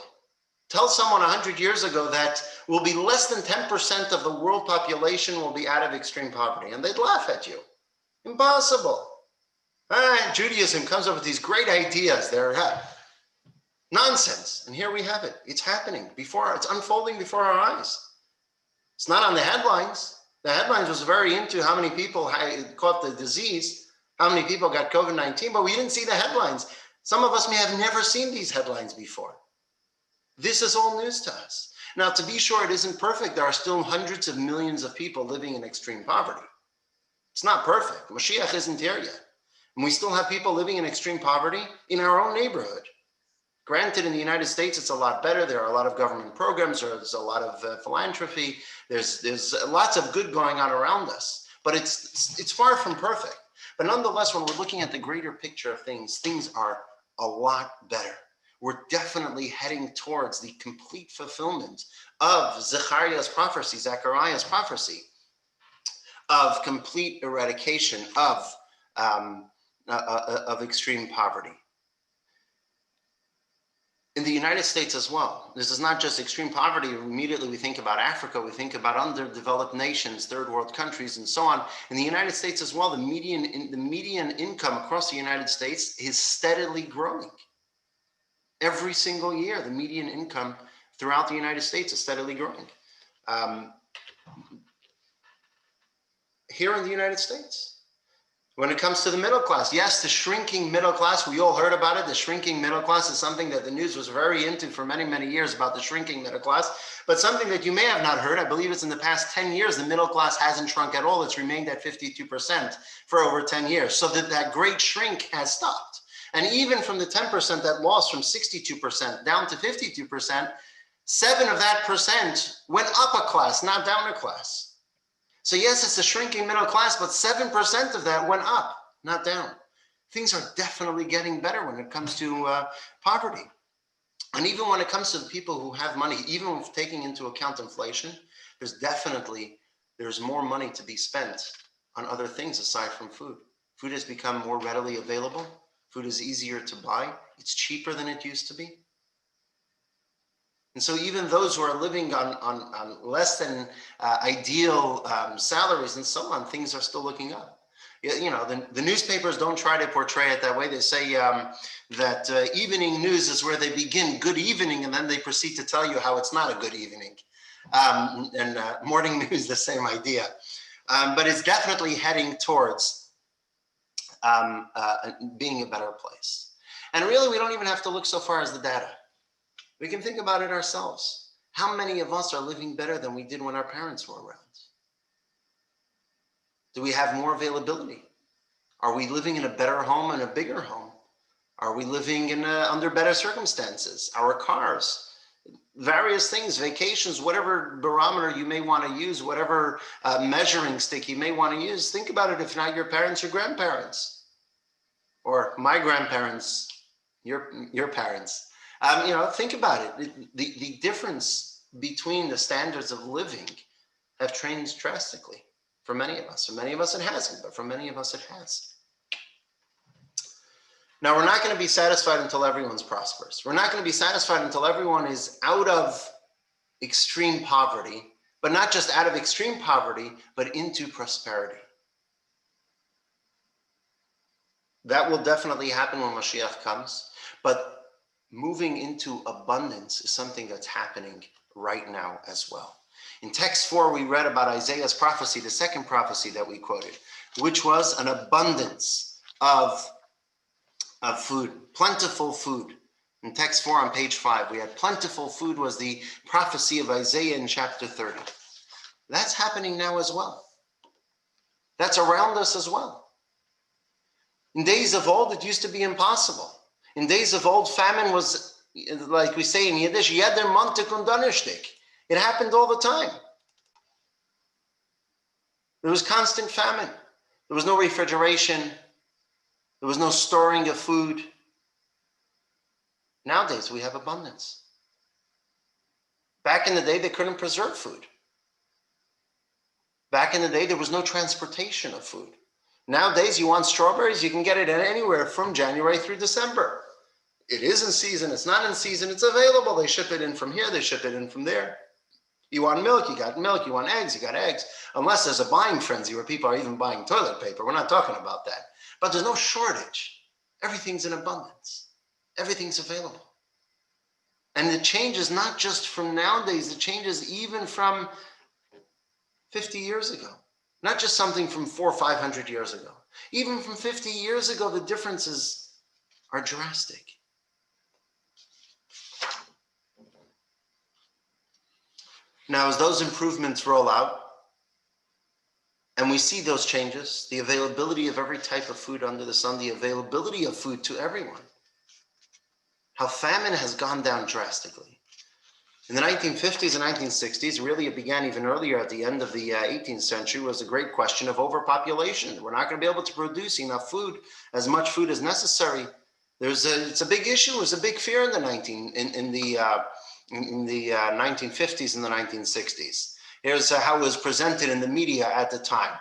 [SPEAKER 1] Tell someone 100 years ago that will be less than 10% of the world population will be out of extreme poverty, and they'd laugh at you. Impossible. Judaism comes up with these great ideas. They're nonsense. And here we have it. It's happening before, it's unfolding before our eyes. It's not on the headlines. The headlines was very into how many people caught the disease, how many people got COVID-19, but we didn't see the headlines. Some of us may have never seen these headlines before. This is all news to us. Now, to be sure, it isn't perfect. There are still hundreds of millions of people living in extreme poverty. It's not perfect. Mashiach isn't here yet. And we still have people living in extreme poverty in our own neighborhood. Granted, in the United States, it's a lot better. There are a lot of government programs, there's a lot of philanthropy. There's lots of good going on around us, but it's far from perfect. But nonetheless, when we're looking at the greater picture of things, things are a lot better. We're definitely heading towards the complete fulfillment of Zechariah's prophecy, of complete eradication of extreme poverty. In the United States as well, this is not just extreme poverty. Immediately we think about Africa, we think about underdeveloped nations, third world countries, and so on. In the United States as well, the median income across the United States is steadily growing. Every single year, the median income throughout the United States is steadily growing. Here in the United States. When it comes to the middle class, yes, the shrinking middle class, we all heard about it. The shrinking middle class is something that the news was very into for many, many years, about the shrinking middle class. But something that you may have not heard, I believe it's in the past 10 years, the middle class hasn't shrunk at all. It's remained at 52% for over 10 years. So that great shrink has stopped. And even from the 10% that lost from 62% down to 52%, 7 of that percent went up a class, not down a class. So yes, it's a shrinking middle class, but 7% of that went up, not down. Things are definitely getting better when it comes to poverty. And even when it comes to the people who have money, even with taking into account inflation, there's more money to be spent on other things aside from food. Food has become more readily available. Food is easier to buy. It's cheaper than it used to be. And so even those who are living on less than ideal salaries and so on, things are still looking up. The newspapers don't try to portray it that way. They say that evening news is where they begin good evening, and then they proceed to tell you how it's not a good evening. And morning news, the same idea. But it's definitely heading towards being a better place. And really, we don't even have to look so far as the data. We can think about it ourselves. How many of us are living better than we did when our parents were around? Do we have more availability? Are we living in a better home and a bigger home? Are we living in under better circumstances? Our cars, various things, vacations, whatever barometer you may want to use, whatever measuring stick you may want to use. Think about it, if not your parents, your grandparents, or my grandparents, your parents. Think about it. The difference between the standards of living have changed drastically for many of us. For many of us it hasn't, but for many of us it has. Now, we're not going to be satisfied until everyone's prosperous. We're not going to be satisfied until everyone is out of extreme poverty, but not just out of extreme poverty, but into prosperity. That will definitely happen when Mashiach comes, but moving into abundance is something that's happening right now as well. In text 4, we read about Isaiah's prophecy, the second prophecy that we quoted, which was an abundance of food, plentiful food. In text 4 on page 5, we had plentiful food was the prophecy of Isaiah in chapter 30. That's happening now as well. That's around us as well. In days of old, it used to be impossible. In days of old, famine was, like we say in Yiddish, jeder Montag und Donnerstag. It happened all the time. There was constant famine. There was no refrigeration. There was no storing of food. Nowadays, we have abundance. Back in the day, they couldn't preserve food. Back in the day, there was no transportation of food. Nowadays, you want strawberries, you can get it anywhere from January through December. It is in season, it's not in season, it's available. They ship it in from here, they ship it in from there. You want milk, you got milk. You want eggs, you got eggs. Unless there's a buying frenzy where people are even buying toilet paper. We're not talking about that. But there's no shortage. Everything's in abundance. Everything's available. And the change is not just from nowadays, the change is even from 50 years ago. Not just something from 400 or 500 years ago. Even from 50 years ago, the differences are drastic. Now, as those improvements roll out, and we see those changes, the availability of every type of food under the sun, the availability of food to everyone, how famine has gone down drastically. In the 1950s and 1960s, really it began even earlier at the end of the 18th century, was a great question of overpopulation. We're not going to be able to produce enough food, as much food as necessary. It's a big issue, it's a big fear in the 1950s and the 1960s. Here's how it was presented in the media at the time.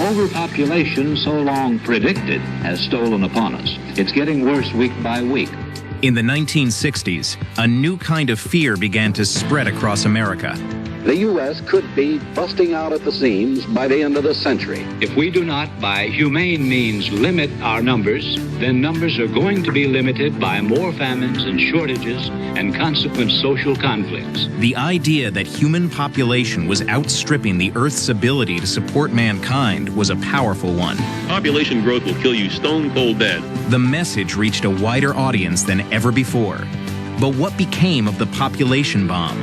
[SPEAKER 16] Overpopulation, so long predicted, has stolen upon us. It's getting worse week by week.
[SPEAKER 17] In the 1960s, a new kind of fear began to spread across America.
[SPEAKER 7] The U.S. could be busting out at the seams by the end of the century.
[SPEAKER 16] If we do not, by humane means, limit our numbers, then numbers are going to be limited by more famines and shortages and consequent social conflicts.
[SPEAKER 17] The idea that human population was outstripping the Earth's ability to support mankind was a powerful one.
[SPEAKER 18] Population growth will kill you stone cold dead.
[SPEAKER 17] The message reached a wider audience than ever before. But what became of the population bomb?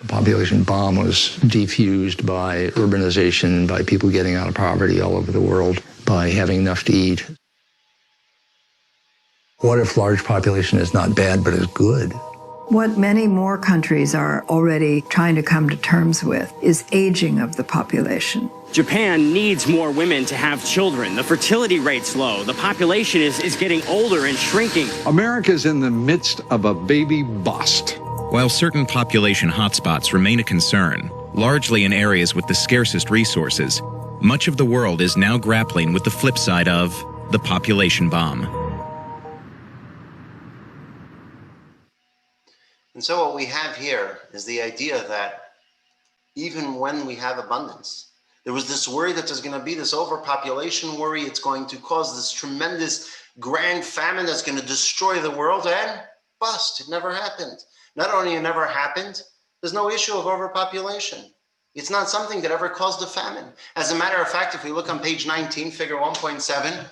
[SPEAKER 19] The population bomb was defused by urbanization, by people getting out of poverty all over the world, by having enough to eat. What if large population is not bad, but is good?
[SPEAKER 20] What many more countries are already trying to come to terms with is aging of the population.
[SPEAKER 21] Japan needs more women to have children. The fertility rate's low. The population is getting older and shrinking.
[SPEAKER 6] America's in the midst of a baby bust.
[SPEAKER 17] While certain population hotspots remain a concern, largely in areas with the scarcest resources, Much of the world is now grappling with the flip side of the population bomb.
[SPEAKER 1] And so what we have here is the idea that even when we have abundance, there was this worry that there's going to be this overpopulation worry. It's going to cause this tremendous grand famine that's going to destroy the world, and bust. It never happened. Not only it never happened, there's no issue of overpopulation. It's not something that ever caused a famine. As a matter of fact, if we look on page 19, figure 1.7,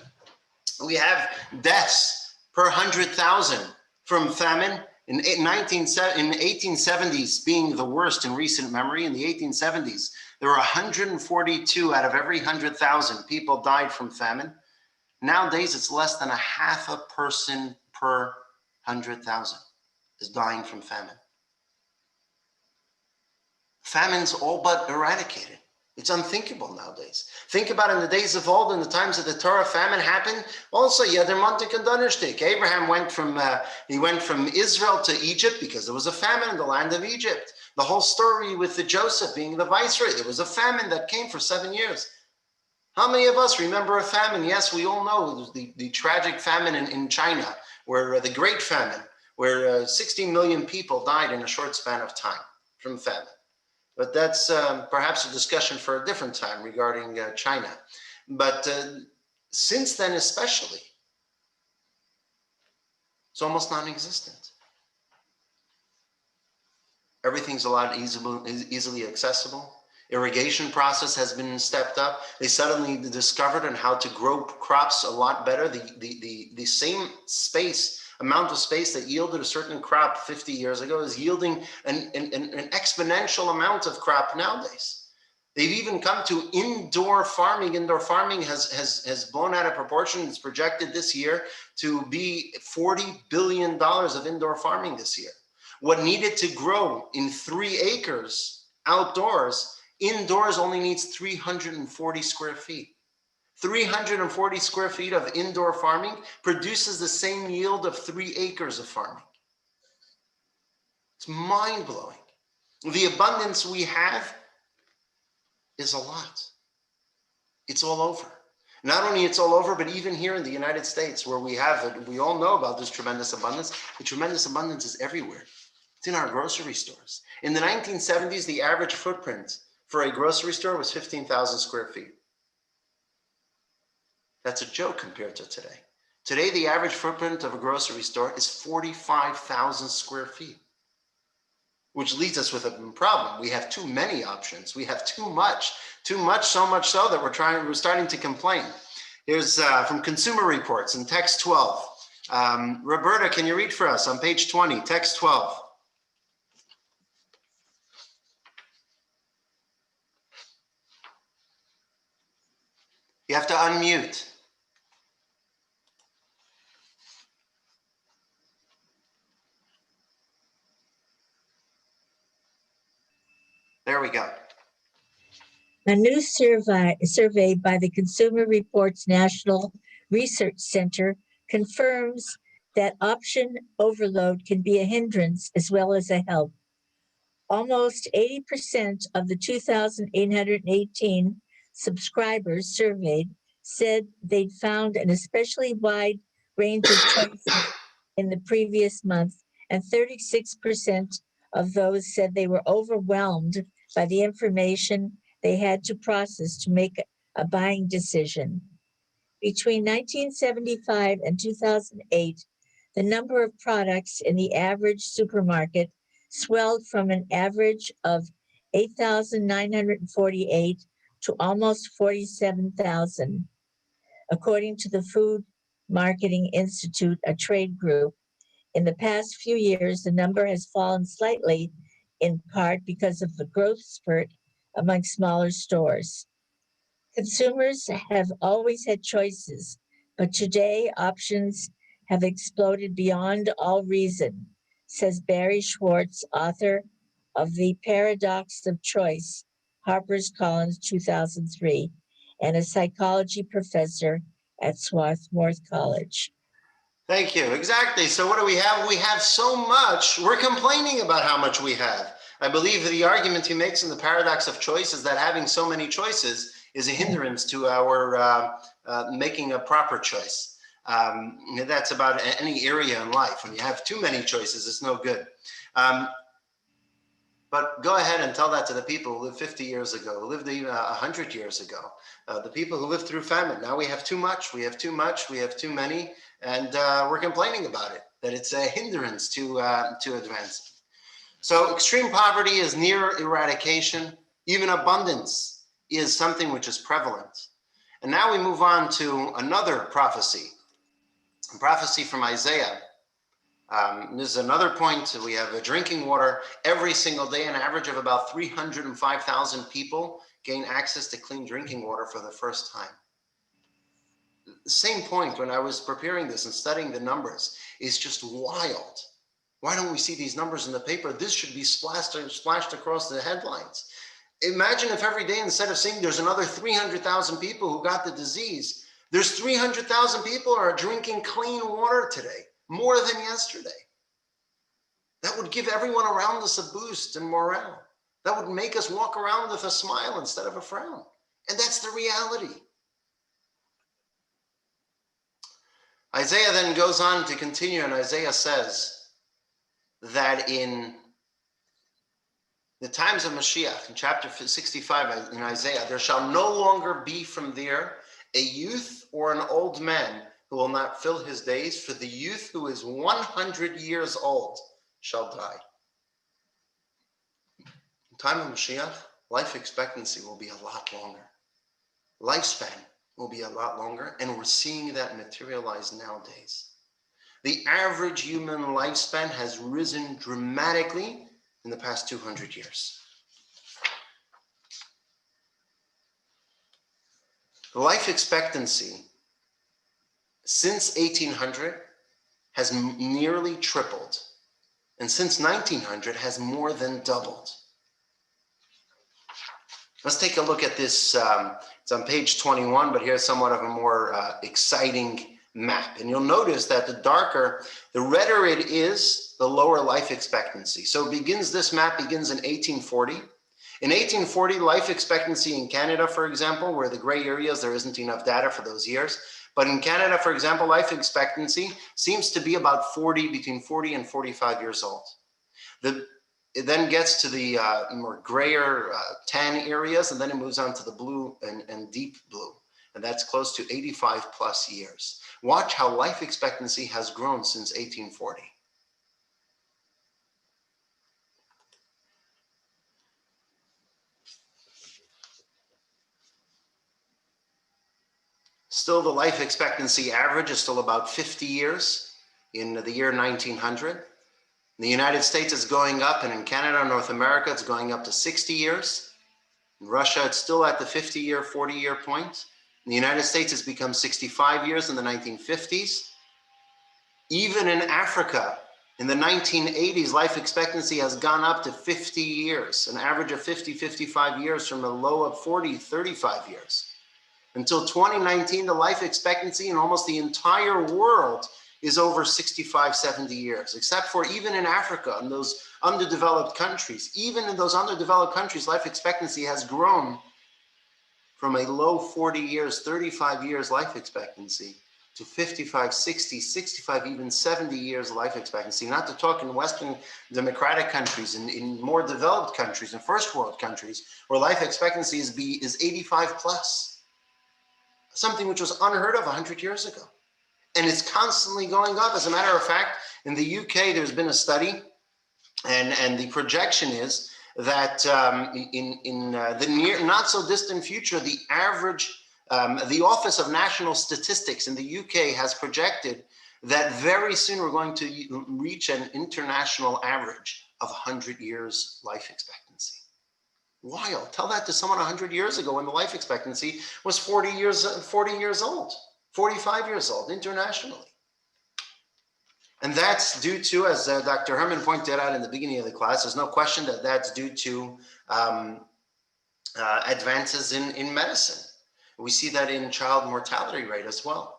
[SPEAKER 1] we have deaths per 100,000 from famine. In 1870s being the worst in recent memory. In the 1870s, there were 142 out of every 100,000 people died from famine. Nowadays, it's less than a half a person per 100,000 is dying from famine. Famine's all but eradicated. It's unthinkable nowadays. Think about in the days of old, in the times of the Torah, famine happened. Also, Yeder Montik and Donnerstich. Abraham went from Israel to Egypt because there was a famine in the land of Egypt. The whole story with the Joseph being the viceroy, there was a famine that came for 7 years. How many of us remember a famine? Yes, we all know it was the tragic famine in China, where the Great Famine, where 60 million people died in a short span of time from famine. But that's perhaps a discussion for a different time regarding China. But since then, especially, it's almost non-existent. Everything's a lot easily accessible. Irrigation process has been stepped up. They suddenly discovered on how to grow crops a lot better. The same amount of space that yielded a certain crop 50 years ago is yielding an exponential amount of crop nowadays. They've even come to indoor farming. Indoor farming has blown out of proportion. It's projected this year to be $40 billion of indoor farming this year. What needed to grow in 3 acres outdoors, indoors only needs 340 square feet. 340 square feet of indoor farming produces the same yield of 3 acres of farming. It's mind-blowing. The abundance we have is a lot. It's all over. Not only it's all over, but even here in the United States, where we have it, we all know about this tremendous abundance. The tremendous abundance is everywhere. It's in our grocery stores. In the 1970s, the average footprint for a grocery store was 15,000 square feet. That's a joke compared to today. Today, the average footprint of a grocery store is 45,000 square feet, which leaves us with a problem. We have too many options. We have too much, so much so that we're starting to complain. Here's from Consumer Reports in text 12. Roberta, can you read for us on page 20, text 12? You have to unmute. There we go.
[SPEAKER 3] A new survey by the Consumer Reports National Research Center confirms that option overload can be a hindrance as well as a help. Almost 80% of the 2,818 subscribers surveyed said they'd found an especially wide range of choices in the previous month, and 36% of those said they were overwhelmed by the information they had to process to make a buying decision. Between 1975 and 2008, the number of products in the average supermarket swelled from an average of 8,948 to almost 47,000. According to the Food Marketing Institute, a trade group, in the past few years, the number has fallen slightly, in part because of the growth spurt among smaller stores. Consumers have always had choices, but today options have exploded beyond all reason, says Barry Schwartz, author of The Paradox of Choice, HarperCollins 2003, and a psychology professor at Swarthmore College.
[SPEAKER 1] Thank you. Exactly. So what do we have? We have so much. We're complaining about how much we have. I believe the argument he makes in The Paradox of Choice is that having so many choices is a hindrance to our making a proper choice. That's about any area in life. When you have too many choices, it's no good. But go ahead and tell that to the people who lived 50 years ago, who lived even 100 years ago, the people who lived through famine. Now we have too much, we have too much, we have too many, and we're complaining about it, that it's a hindrance to advancing. So extreme poverty is near eradication. Even abundance is something which is prevalent. And now we move on to another prophecy, a prophecy from Isaiah. This is another point. We have drinking water every single day. An average of about 305,000 people gain access to clean drinking water for the first time. The same point when I was preparing this and studying the numbers is just wild. Why don't we see these numbers in the paper? This should be splashed across the headlines. Imagine if every day, instead of saying there's another 300,000 people who got the disease, there's 300,000 people who are drinking clean water today, more than yesterday. That would give everyone around us a boost in morale. That would make us walk around with a smile instead of a frown. And that's the reality. Isaiah then goes on to continue, and Isaiah says that in the times of Mashiach, in chapter 65 in Isaiah, there shall no longer be from there a youth or an old man who will not fill his days, for the youth who is 100 years old shall die. In time of Mashiach, life expectancy will be a lot longer. Lifespan will be a lot longer, and we're seeing that materialize nowadays. The average human lifespan has risen dramatically in the past 200 years. The life expectancy since 1800 has nearly tripled, and since 1900 has more than doubled. Let's take a look at this. It's on page 21, but here's somewhat of a more exciting map. And you'll notice that the redder it is, the lower life expectancy. So this map begins in 1840. In 1840, life expectancy in Canada, for example, where the gray areas, there isn't enough data for those years. But in Canada, for example, life expectancy seems to be about between 40 and 45 years old. It then gets to the more grayer tan areas, and then it moves on to the blue and deep blue. And that's close to 85 plus years. Watch how life expectancy has grown since 1840. Still, the life expectancy average is still about 50 years in the year 1900. In the United States, it's going up, and in Canada and North America, it's going up to 60 years. In Russia, it's still at the 50-year, 40-year point. In the United States, it's become 65 years in the 1950s. Even in Africa, in the 1980s, life expectancy has gone up to 50 years, an average of 50, 55 years from a low of 40, 35 years. Until 2019, the life expectancy in almost the entire world is over 65, 70 years, except for even in Africa and those underdeveloped countries. Even in those underdeveloped countries, life expectancy has grown from a low 40 years, 35 years life expectancy to 55, 60, 65, even 70 years life expectancy. Not to talk in Western democratic countries, in more developed countries, in first world countries, where life expectancy is 85 plus. Something which was unheard of 100 years ago. And it's constantly going up. As a matter of fact, in the UK, there's been a study, and the projection is that in the near, not so distant future, the average, the Office of National Statistics in the UK has projected that very soon we're going to reach an international average of 100 years life expectancy. Wild. Tell that to someone 100 years ago when the life expectancy was 40 years old, 45 years old internationally. And that's due to, as Dr. Herman pointed out in the beginning of the class, there's no question that that's due to advances in medicine. We see that in child mortality rate as well.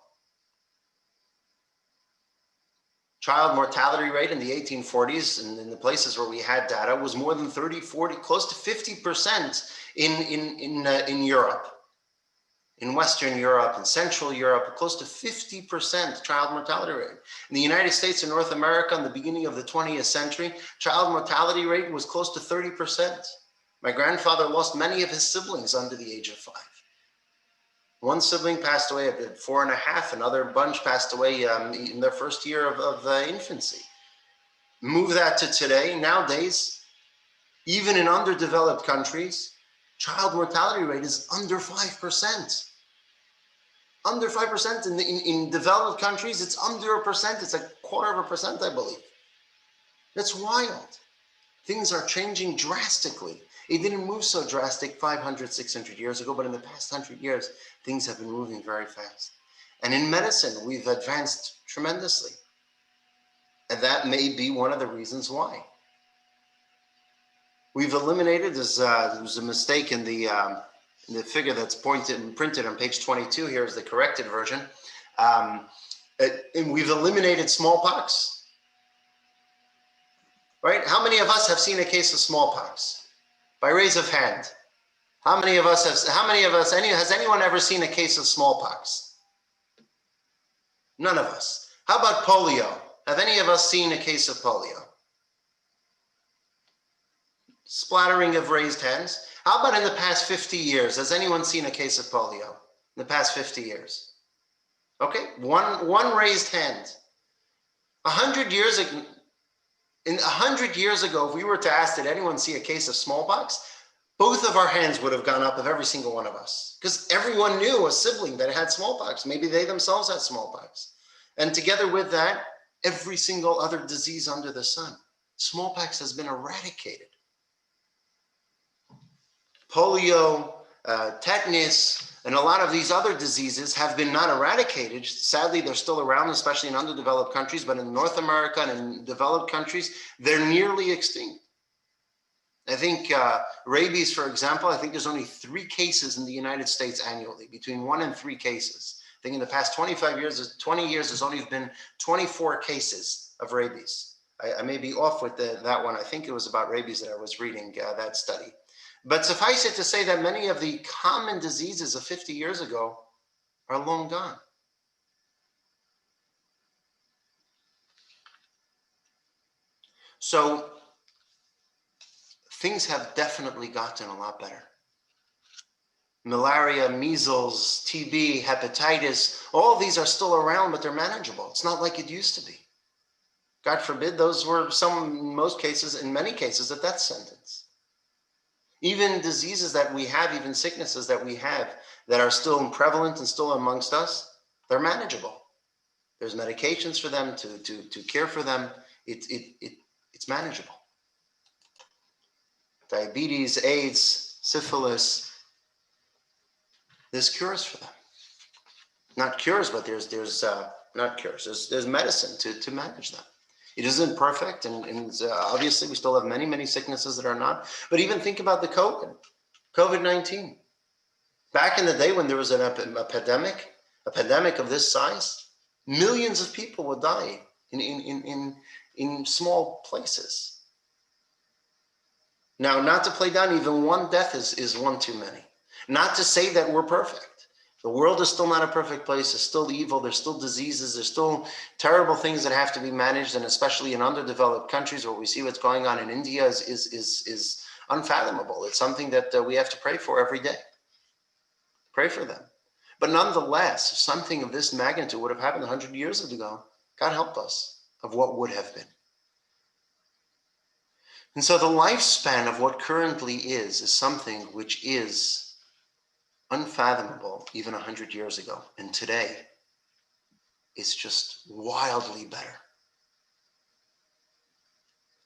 [SPEAKER 1] Child mortality rate in the 1840s and in the places where we had data was more than 30, 40, close to 50% in Europe. In Western Europe and Central Europe, close to 50% child mortality rate. In the United States and North America, in the beginning of the 20th century, child mortality rate was close to 30%. My grandfather lost many of his siblings under the age of 5. One sibling passed away at 4.5, another bunch passed away in their first year of infancy. Move that to today, nowadays, even in underdeveloped countries, child mortality rate is under 5%. Under 5%. In developed countries, it's under 1%. It's 0.25%, I believe. That's wild. Things are changing drastically. It didn't move so drastic 500, 600 years ago, but in the past 100 years, things have been moving very fast. And in medicine, we've advanced tremendously. And that may be one of the reasons why. We've eliminated, there was a mistake in the figure that's printed on page 22, here is the corrected version. And we've eliminated smallpox. Right? How many of us have seen a case of smallpox? By raise of hand. Has anyone ever seen a case of smallpox? None of us. How about polio? Have any of us seen a case of polio? Splattering of raised hands. How about in the past 50 years? Has anyone seen a case of polio in the past 50 years? Okay, one raised hand. 100 years ago, if we were to ask, did anyone see a case of smallpox? Both of our hands would have gone up of every single one of us, because everyone knew a sibling that had smallpox. Maybe they themselves had smallpox. And together with that, every single other disease under the sun. Smallpox has been eradicated. Polio, tetanus, and a lot of these other diseases have been not eradicated. Sadly, they're still around, especially in underdeveloped countries, but in North America and in developed countries, they're nearly extinct. I think rabies, for example, I think there's only 3 cases in the United States annually, between 1 and 3 cases. I think in the past 20 years, there's only been 24 cases of rabies. I may be off with that one. I think it was about rabies that I was reading that study. But suffice it to say that many of the common diseases of 50 years ago are long gone. So things have definitely gotten a lot better. Malaria, measles, TB, hepatitis, all these are still around, but they're manageable. It's not like it used to be. God forbid, those were in many cases, a death sentence. Even diseases that we have, even sicknesses that we have that are still prevalent and still amongst us, they're manageable. There's medications for them to care for them. It's manageable. Diabetes, AIDS, syphilis, there's cures for them. Not cures, but there's medicine to manage them. It isn't perfect, and obviously we still have many, many sicknesses that are not. But even think about the COVID-19. Back in the day when there was a pandemic of this size, millions of people would die in small places. Now, not to play down, even one death is one too many. Not to say that we're perfect. The world is still not a perfect place. There's still evil. There's still diseases. There's still terrible things that have to be managed. And especially in underdeveloped countries where we see what's going on in India is unfathomable. It's something that we have to pray for every day. Pray for them. But nonetheless, if something of this magnitude would have happened 100 years ago, God help us of what would have been. And so the lifespan of what currently is something which is unfathomable even 100 years ago. And today, it's just wildly better.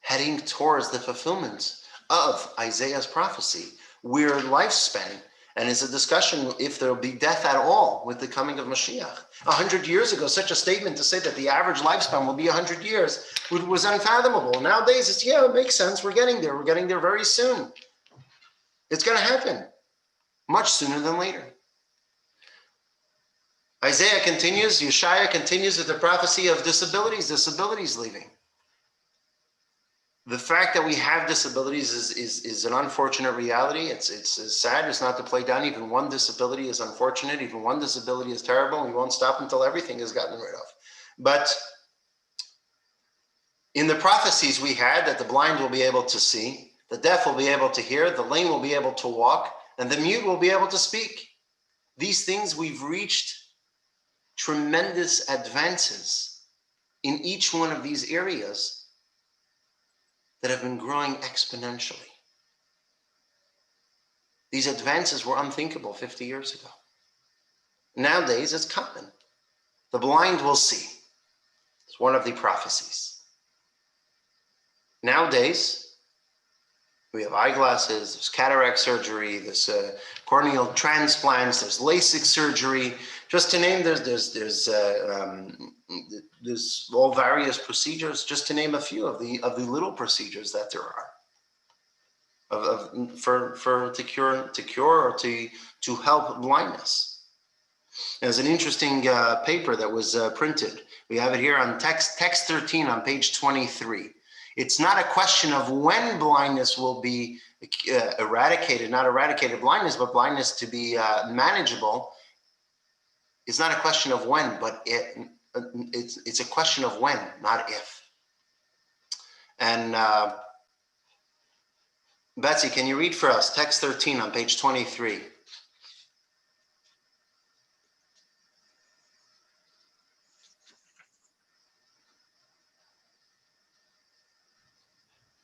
[SPEAKER 1] Heading towards the fulfillment of Isaiah's prophecy, where lifespan, and it's a discussion if there will be death at all with the coming of Mashiach. 100 years ago, such a statement to say that the average lifespan will be 100 years was unfathomable. Nowadays, it makes sense. We're getting there. We're getting there very soon. It's going to happen much sooner than later. Isaiah continues, Yeshaya continues with the prophecy of disabilities leaving. The fact that we have disabilities is an unfortunate reality. It's sad. It's not to play down. Even one disability is unfortunate. Even one disability is terrible. We won't stop until everything is gotten rid of. But in the prophecies we had that the blind will be able to see, the deaf will be able to hear, the lame will be able to walk, and the mute will be able to speak. These things, we've reached tremendous advances in each one of these areas that have been growing exponentially. These advances were unthinkable 50 years ago. Nowadays, it's common. The blind will see. It's one of the prophecies. Nowadays, we have eyeglasses, there's cataract surgery, there's corneal transplants, there's LASIK surgery. Just to name, there's all various procedures. Just to name a few of the little procedures that there are to cure or to help blindness. There's an interesting paper that was printed. We have it here on text 13 on page 23. It's not a question of when blindness will be eradicated, not eradicated blindness, but blindness to be manageable. It's not a question of when, but it's a question of when, not if. And Betsy, can you read for us text 13 on page 23?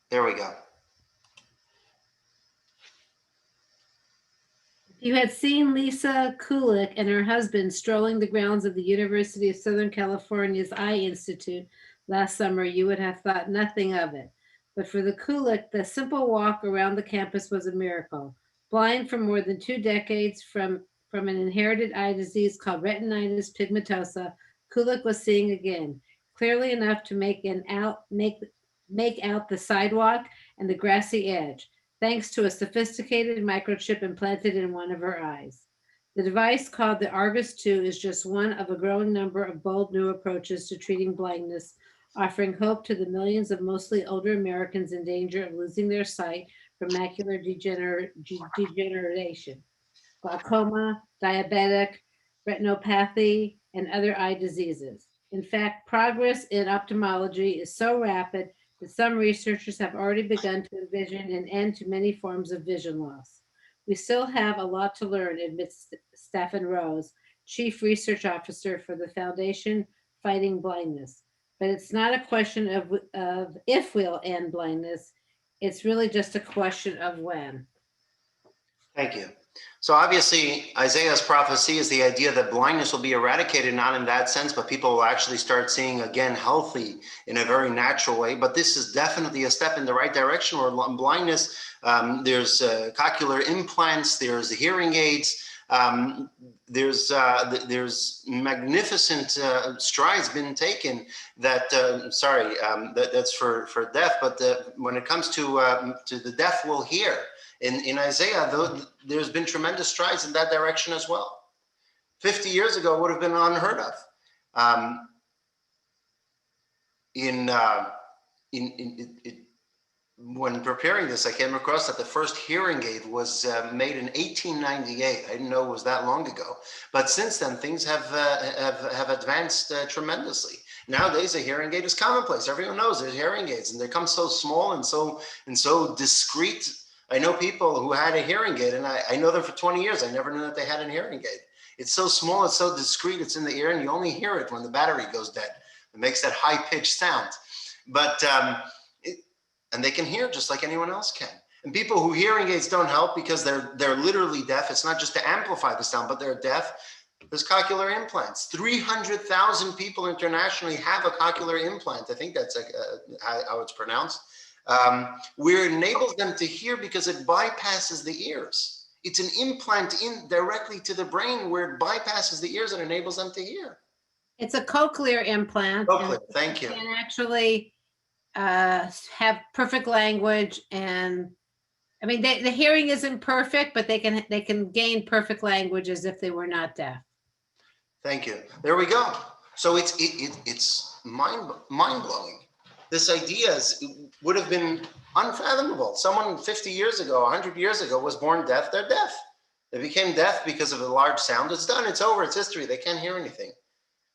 [SPEAKER 1] There we go.
[SPEAKER 4] You had seen Lisa Kulik and her husband strolling the grounds of the University of Southern California's Eye Institute last summer, you would have thought nothing of it. But for the Kulik, the simple walk around the campus was a miracle. Blind for more than 2 decades from an inherited eye disease called retinitis pigmentosa, Kulik was seeing again, clearly enough to make out the sidewalk and the grassy edge, thanks to a sophisticated microchip implanted in one of her eyes. The device, called the Argus 2, is just one of a growing number of bold new approaches to treating blindness, offering hope to the millions of mostly older Americans in danger of losing their sight from macular degeneration, glaucoma, diabetic retinopathy, and other eye diseases. In fact, progress in ophthalmology is so rapid that some researchers have already begun to envision an end to many forms of vision loss. We still have a lot to learn, admits Stephen Rose, Chief Research Officer for the Foundation Fighting Blindness. But it's not a question of if we'll end blindness, it's really just a question of when.
[SPEAKER 1] Thank you. So obviously, Isaiah's prophecy is the idea that blindness will be eradicated, not in that sense, but people will actually start seeing again healthy in a very natural way. But this is definitely a step in the right direction where blindness, there's cochlear implants, there's hearing aids, there's magnificent strides been taken that, that's for deaf, but when it comes to the deaf will hear. In Isaiah, there's been tremendous strides in that direction as well. 50 years ago, it would have been unheard of. When preparing this, I came across that the first hearing aid was made in 1898. I didn't know it was that long ago. But since then, things have advanced tremendously. Nowadays, a hearing aid is commonplace. Everyone knows there's hearing aids, and they come so small and so discreet. I know people who had a hearing aid, and I know them for 20 years. I never knew that they had a hearing aid. It's so small, it's so discreet, it's in the ear, and you only hear it when the battery goes dead. It makes that high-pitched sound. But, and they can hear just like anyone else can. And people who hearing aids don't help because they're literally deaf. It's not just to amplify the sound, but they're deaf. There's cochlear implants. 300,000 people internationally have a cochlear implant. I think that's how it's pronounced. Where it enables them to hear because it bypasses the ears. It's an implant in directly to the brain where it bypasses the ears and enables them to hear.
[SPEAKER 4] It's a cochlear implant.
[SPEAKER 1] Cochlear, thank you.
[SPEAKER 4] Can actually have perfect language, and I mean the hearing isn't perfect, but they can gain perfect language as if they were not deaf.
[SPEAKER 1] Thank you. There we go. So it's mind blowing. This idea would have been unfathomable. Someone 50 years ago, 100 years ago was born deaf, they're deaf. They became deaf because of a large sound. It's done, it's over, it's history. They can't hear anything.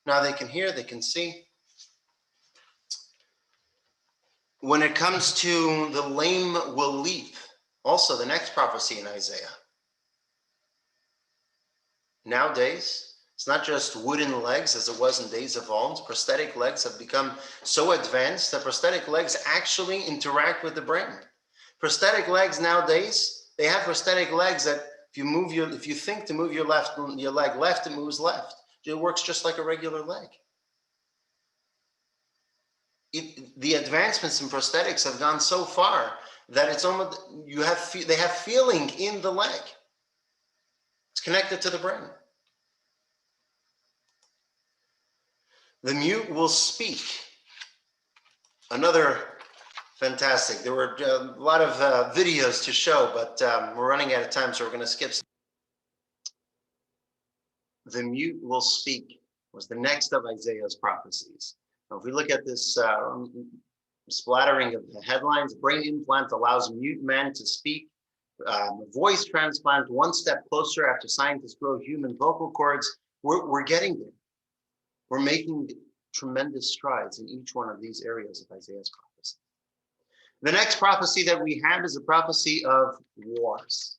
[SPEAKER 1] Now they can hear, they can see. When it comes to the lame will leap, also the next prophecy in Isaiah. Nowadays, it's not just wooden legs as it was in days of old. Prosthetic legs have become so advanced that prosthetic legs actually interact with the brain. Prosthetic legs nowadays, they have prosthetic legs that if you think to move your leg left, it moves left. It works just like a regular leg. The advancements in prosthetics have gone so far that it's almost they have feeling in the leg. It's connected to the brain. The mute will speak. Another fantastic. There were a lot of videos to show, but we're running out of time, so we're going to skip. The mute will speak was the next of Isaiah's prophecies. Now, if we look at this splattering of the headlines, brain implant allows mute man to speak. Voice transplant, one step closer after scientists grow human vocal cords. We're getting there. We're making tremendous strides in each one of these areas of Isaiah's prophecy. The next prophecy that we have is a prophecy of wars.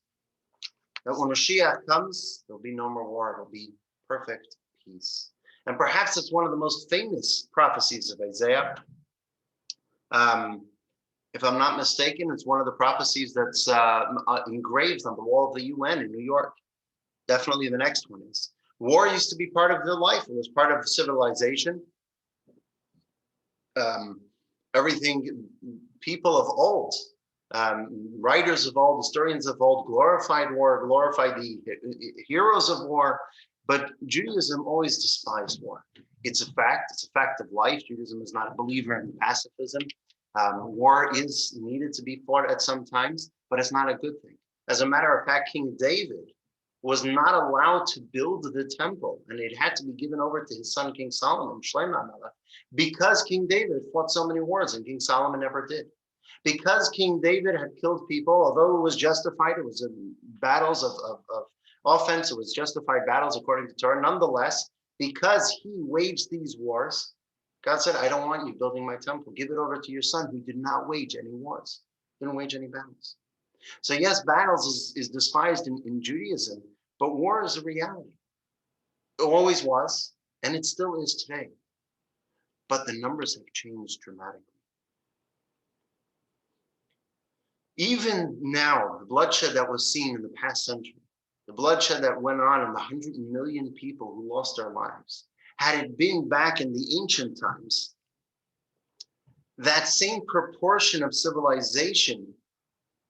[SPEAKER 1] That when Mashiach comes, there'll be no more war. It'll be perfect peace. And perhaps it's one of the most famous prophecies of Isaiah. If I'm not mistaken, it's one of the prophecies that's engraved on the wall of the UN in New York. Definitely the next one is. War used to be part of their life. It was part of civilization. Everything, people of old, writers of old, historians of old, glorified war, glorified the heroes of war, but Judaism always despised war. It's a fact of life. Judaism is not a believer in pacifism. War is needed to be fought at some times, but it's not a good thing. As a matter of fact, King David was not allowed to build the temple, and it had to be given over to his son, King Solomon, Shlomo Melech, because King David fought so many wars, and King Solomon never did. Because King David had killed people, although it was justified, it was in battles of offense, it was justified battles according to Torah. Nonetheless, because he waged these wars, God said, I don't want you building my temple. Give it over to your son, who did not wage any wars, didn't wage any battles. So yes, battles is despised in Judaism, but war is a reality. It always was, and it still is today. But the numbers have changed dramatically. Even now, the bloodshed that was seen in the past century, the bloodshed that went on in the 100 million people who lost their lives, had it been back in the ancient times, that same proportion of civilization,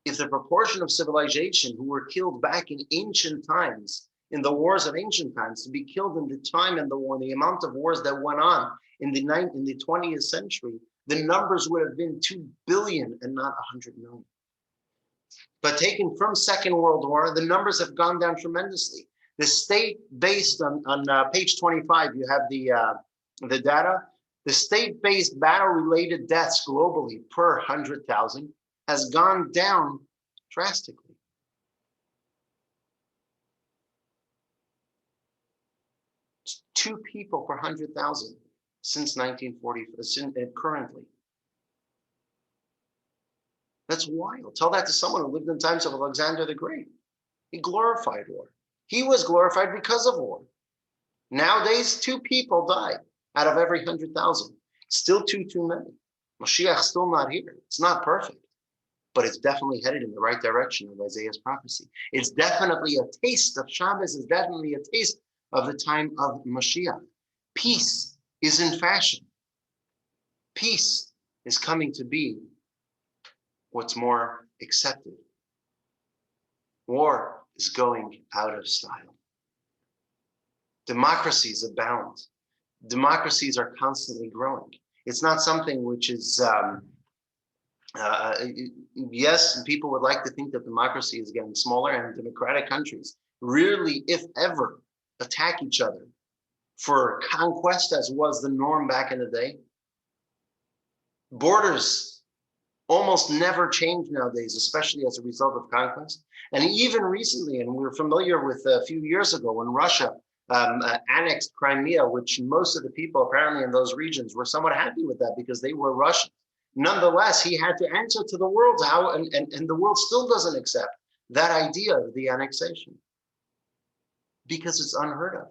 [SPEAKER 1] if the proportion of civilization who were killed back in ancient times, in the wars of ancient times, to be killed in the time and the amount of wars that went on in the 20th century, the numbers would have been 2 billion and not 100 million. But taken from Second World War, the numbers have gone down tremendously. The state, based on page 25, you have the data. The state-based battle-related deaths globally per 100,000 has gone down drastically. It's 2 people per 100,000 since 1940, currently. That's wild. Tell that to someone who lived in times of Alexander the Great. He glorified war. He was glorified because of war. Nowadays, 2 people die out of every 100,000. Still too many. Mashiach's still not here. It's not perfect, but it's definitely headed in the right direction of Isaiah's prophecy. It's definitely a taste of Shabbos. It's definitely a taste of the time of Mashiach. Peace is in fashion. Peace is coming to be what's more accepted. War is going out of style. Democracies abound. Democracies are constantly growing. It's not something which is, yes, people would like to think that democracy is getting smaller, and democratic countries rarely, if ever, attack each other for conquest, as was the norm back in the day. Borders almost never change nowadays, especially as a result of conquest. And even recently, and we're familiar with a few years ago when Russia annexed Crimea, which most of the people apparently in those regions were somewhat happy with that because they were Russian. Nonetheless, he had to answer to the world how, and the world still doesn't accept that idea of the annexation because it's unheard of.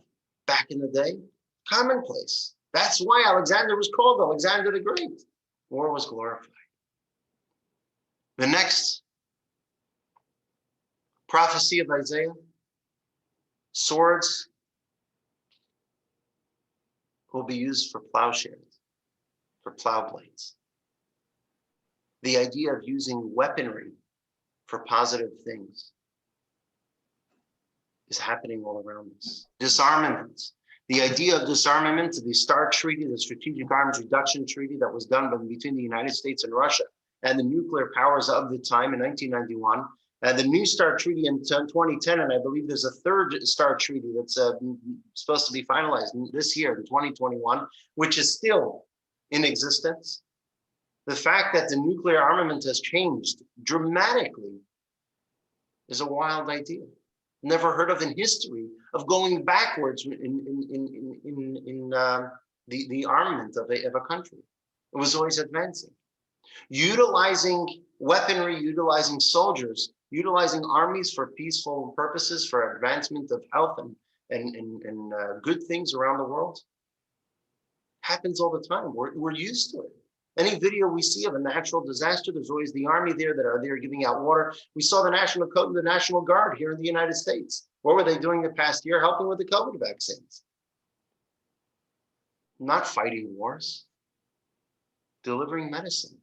[SPEAKER 1] Back in the day, commonplace. That's why Alexander was called Alexander the Great. War was glorified. The next prophecy of Isaiah, swords will be used for plowshares, for plow blades. The idea of using weaponry for positive things is happening all around us. Disarmament. The idea of disarmament, the START Treaty, the Strategic Arms Reduction Treaty that was done between the United States and Russia and the nuclear powers of the time in 1991, and the New START Treaty in 2010, and I believe there's a third START Treaty that's supposed to be finalized this year in 2021, which is still in existence. The fact that the nuclear armament has changed dramatically is a wild idea. Never heard of in history of going backwards in the armament of a country. It was always advancing. Utilizing weaponry, utilizing soldiers, utilizing armies for peaceful purposes, for advancement of health and good things around the world happens all the time. We're used to it. Any video we see of a natural disaster, there's always the army there that are there giving out water. We saw the National Code and the National Guard here in the United States. What were they doing the past year? Helping with the COVID vaccines. Not fighting wars, delivering medicine.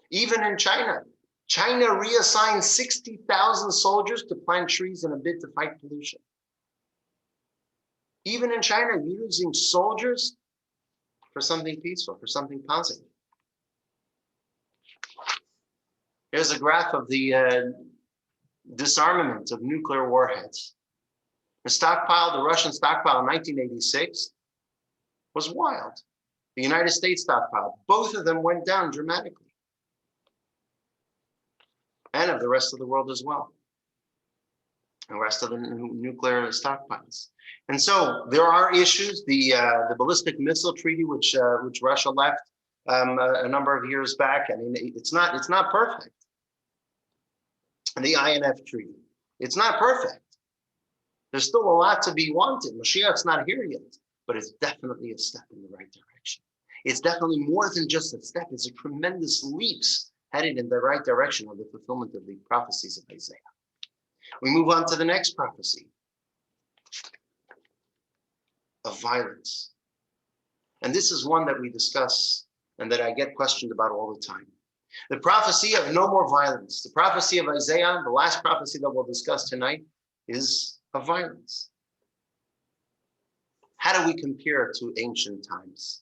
[SPEAKER 1] Even in China, China reassigned 60,000 soldiers to plant trees in a bid to fight pollution. Even in China, using soldiers for something peaceful, for something positive. Here's a graph of the disarmament of nuclear warheads. The stockpile, the Russian stockpile in 1986 was wild. The United States stockpile, both of them went down dramatically. And of the rest of the world as well. The rest of the nuclear stockpiles. And so there are issues. The ballistic missile treaty, which Russia left a number of years back. I mean, it's not perfect. And the INF treaty, it's not perfect. There's still a lot to be wanted. Mashiach's not here yet, but it's definitely a step in the right direction. It's definitely more than just a step. It's a tremendous leaps headed in the right direction of the fulfillment of the prophecies of Isaiah. We move on to the next prophecy of violence. And this is one that we discuss and that I get questioned about all the time. The prophecy of no more violence. The prophecy of Isaiah, the last prophecy that we'll discuss tonight, is of violence. How do we compare to ancient times?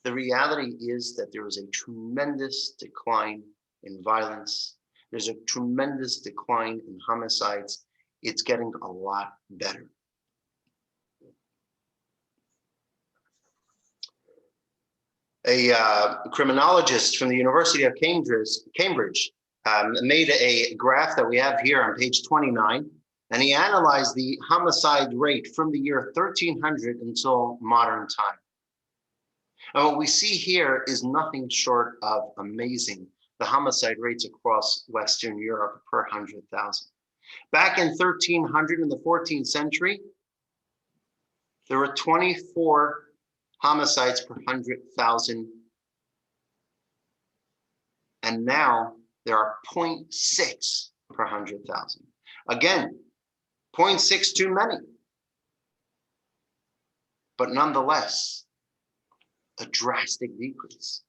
[SPEAKER 1] The reality is that there is a tremendous decline in violence. There's a tremendous decline in homicides. It's getting a lot better. A criminologist from the University of Cambridge made a graph that we have here on page 29, and he analyzed the homicide rate from the year 1300 until modern time. And what we see here is nothing short of amazing, the homicide rates across Western Europe per 100,000. Back in 1300 in the 14th century, there were 24 homicides per 100,000. And now there are 0.6 per 100,000. Again, 0.6 too many. But nonetheless, a drastic decrease.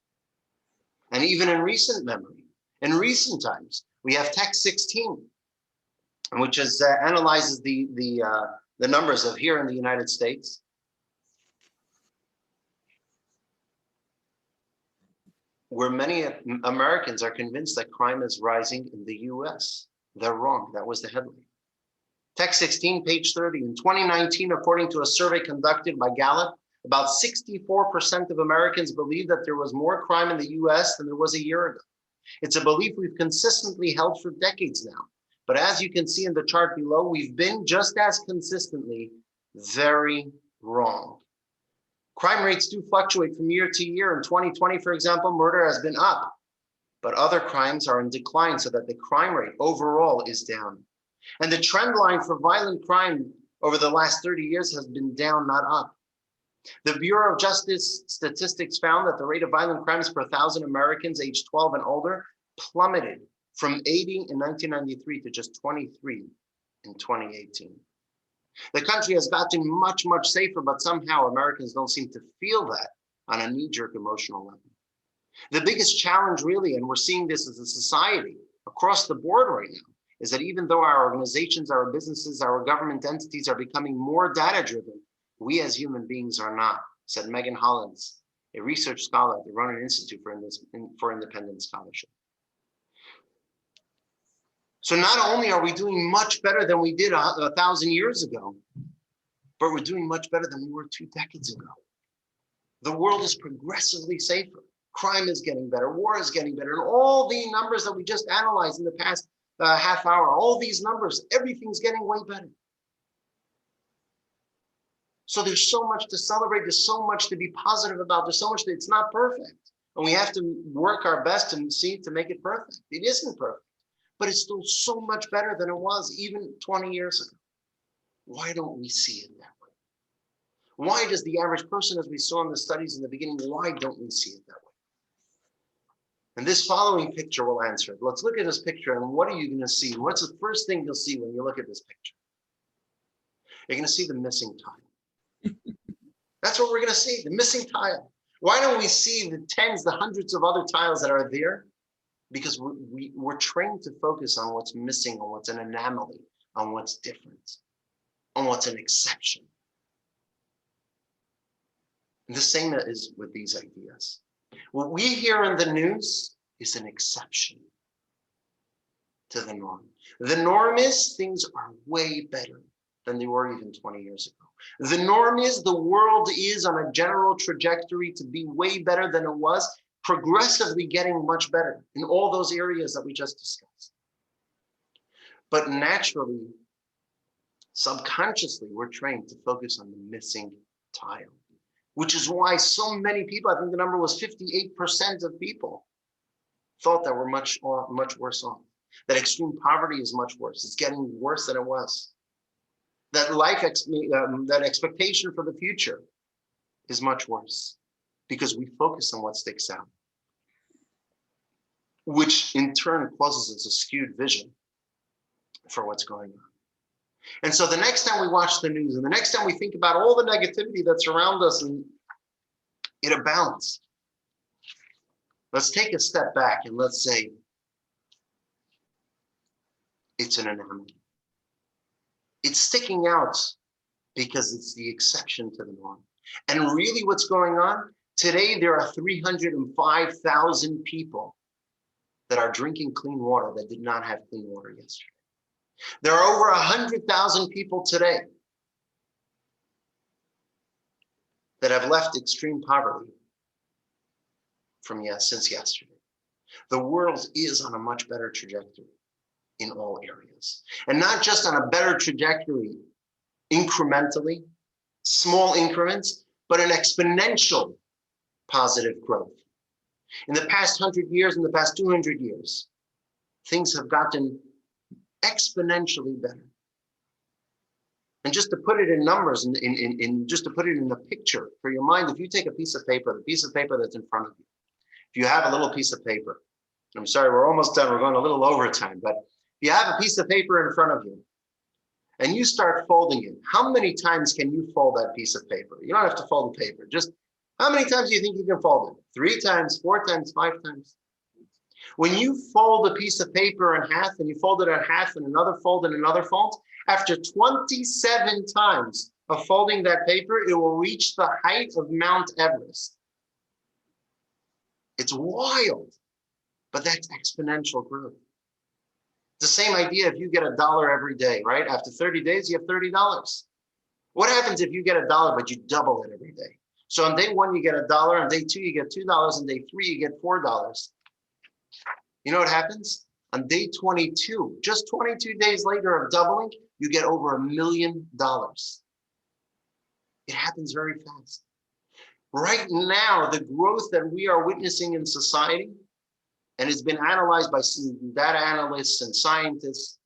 [SPEAKER 1] And even in recent memory, in recent times, we have Text 16, which is analyzes the numbers of here in the United States. Where many Americans are convinced that crime is rising in the US. They're wrong. That was the headline. Text 16, page 30. In 2019, according to a survey conducted by Gallup, About 64% of Americans believe that there was more crime in the US than there was a year ago. It's a belief we've consistently held for decades now. But as you can see in the chart below, we've been just as consistently very wrong. Crime rates do fluctuate from year to year. In 2020, for example, murder has been up, but other crimes are in decline so that the crime rate overall is down. And the trend line for violent crime over the last 30 years has been down, not up. The Bureau of Justice Statistics found that the rate of violent crimes per 1,000 Americans aged 12 and older plummeted from 80 in 1993 to just 23 in 2018. The country has gotten much, much safer, but somehow Americans don't seem to feel that on a knee-jerk emotional level. The biggest challenge really, and we're seeing this as a society across the board right now, is that even though our organizations, our businesses, our government entities are becoming more data-driven, we as human beings are not, said Megan Hollins, a research scholar at the Ronan Institute for Independent Scholarship. So not only are we doing much better than we did 1,000 years ago, but we're doing much better than we were 2 decades ago. The world is progressively safer. Crime is getting better, war is getting better, and all the numbers that we just analyzed in the past half hour, all these numbers, everything's getting way better. So there's so much to celebrate, there's so much to be positive about, there's so much that it's not perfect. And we have to work our best to see to make it perfect. It isn't perfect, but it's still so much better than it was even 20 years ago. Why don't we see it that way? Why does the average person, as we saw in the studies in the beginning, why don't we see it that way? And this following picture will answer it. Let's look at this picture, and what are you going to see? What's the first thing you'll see when you look at this picture? You're going to see the missing tile. That's what we're going to see, the missing tile. Why don't we see the tens, the hundreds of other tiles that are there? Because we're trained to focus on what's missing, on what's an anomaly, on what's different, on what's an exception. And the same is with these ideas. What we hear in the news is an exception to the norm. The norm is things are way better than they were even 20 years ago. The norm is the world is on a general trajectory to be way better than it was, progressively getting much better in all those areas that we just discussed. But naturally, subconsciously, we're trained to focus on the missing tile, which is why so many people, I think the number was 58% of people, thought that we're much worse off, that extreme poverty is much worse. It's getting worse than it was. That that expectation for the future is much worse because we focus on what sticks out, which in turn causes us a skewed vision for what's going on. And so the next time we watch the news and the next time we think about all the negativity that's around us and it abounds, let's take a step back and let's say it's an anomaly. It's sticking out because it's the exception to the norm. And really what's going on? Today, there are 305,000 people that are drinking clean water that did not have clean water yesterday. There are over 100,000 people today that have left extreme poverty since yesterday. The world is on a much better trajectory in all areas. And not just on a better trajectory incrementally, small increments, but an exponential positive growth. In the past 100 years, in the past 200 years, things have gotten exponentially better. And just to put it in numbers, just to put it in a picture for your mind, if you take a piece of paper, the piece of paper that's in front of you, if you have a little piece of paper, I'm sorry, we're almost done, we're going a little over time, but if you have a piece of paper in front of you and you start folding it, how many times can you fold that piece of paper? You don't have to fold the paper, just how many times do you think you can fold it? 3 times, 4 times, 5 times? When you fold a piece of paper in half and you fold it in half and another fold and another fold, after 27 times of folding that paper, it will reach the height of Mount Everest. It's wild, but that's exponential growth. The same idea if you get $1 every day, right? After 30 days, you have $30. What happens if you get $1, but you double it every day? So on day 1, you get $1. On day 2, you get $2. On day 3, you get $4. You know what happens? On day 22, just 22 days later of doubling, you get over $1 million. It happens very fast. Right now, the growth that we are witnessing in society, and it's been analyzed by data analysts and scientists,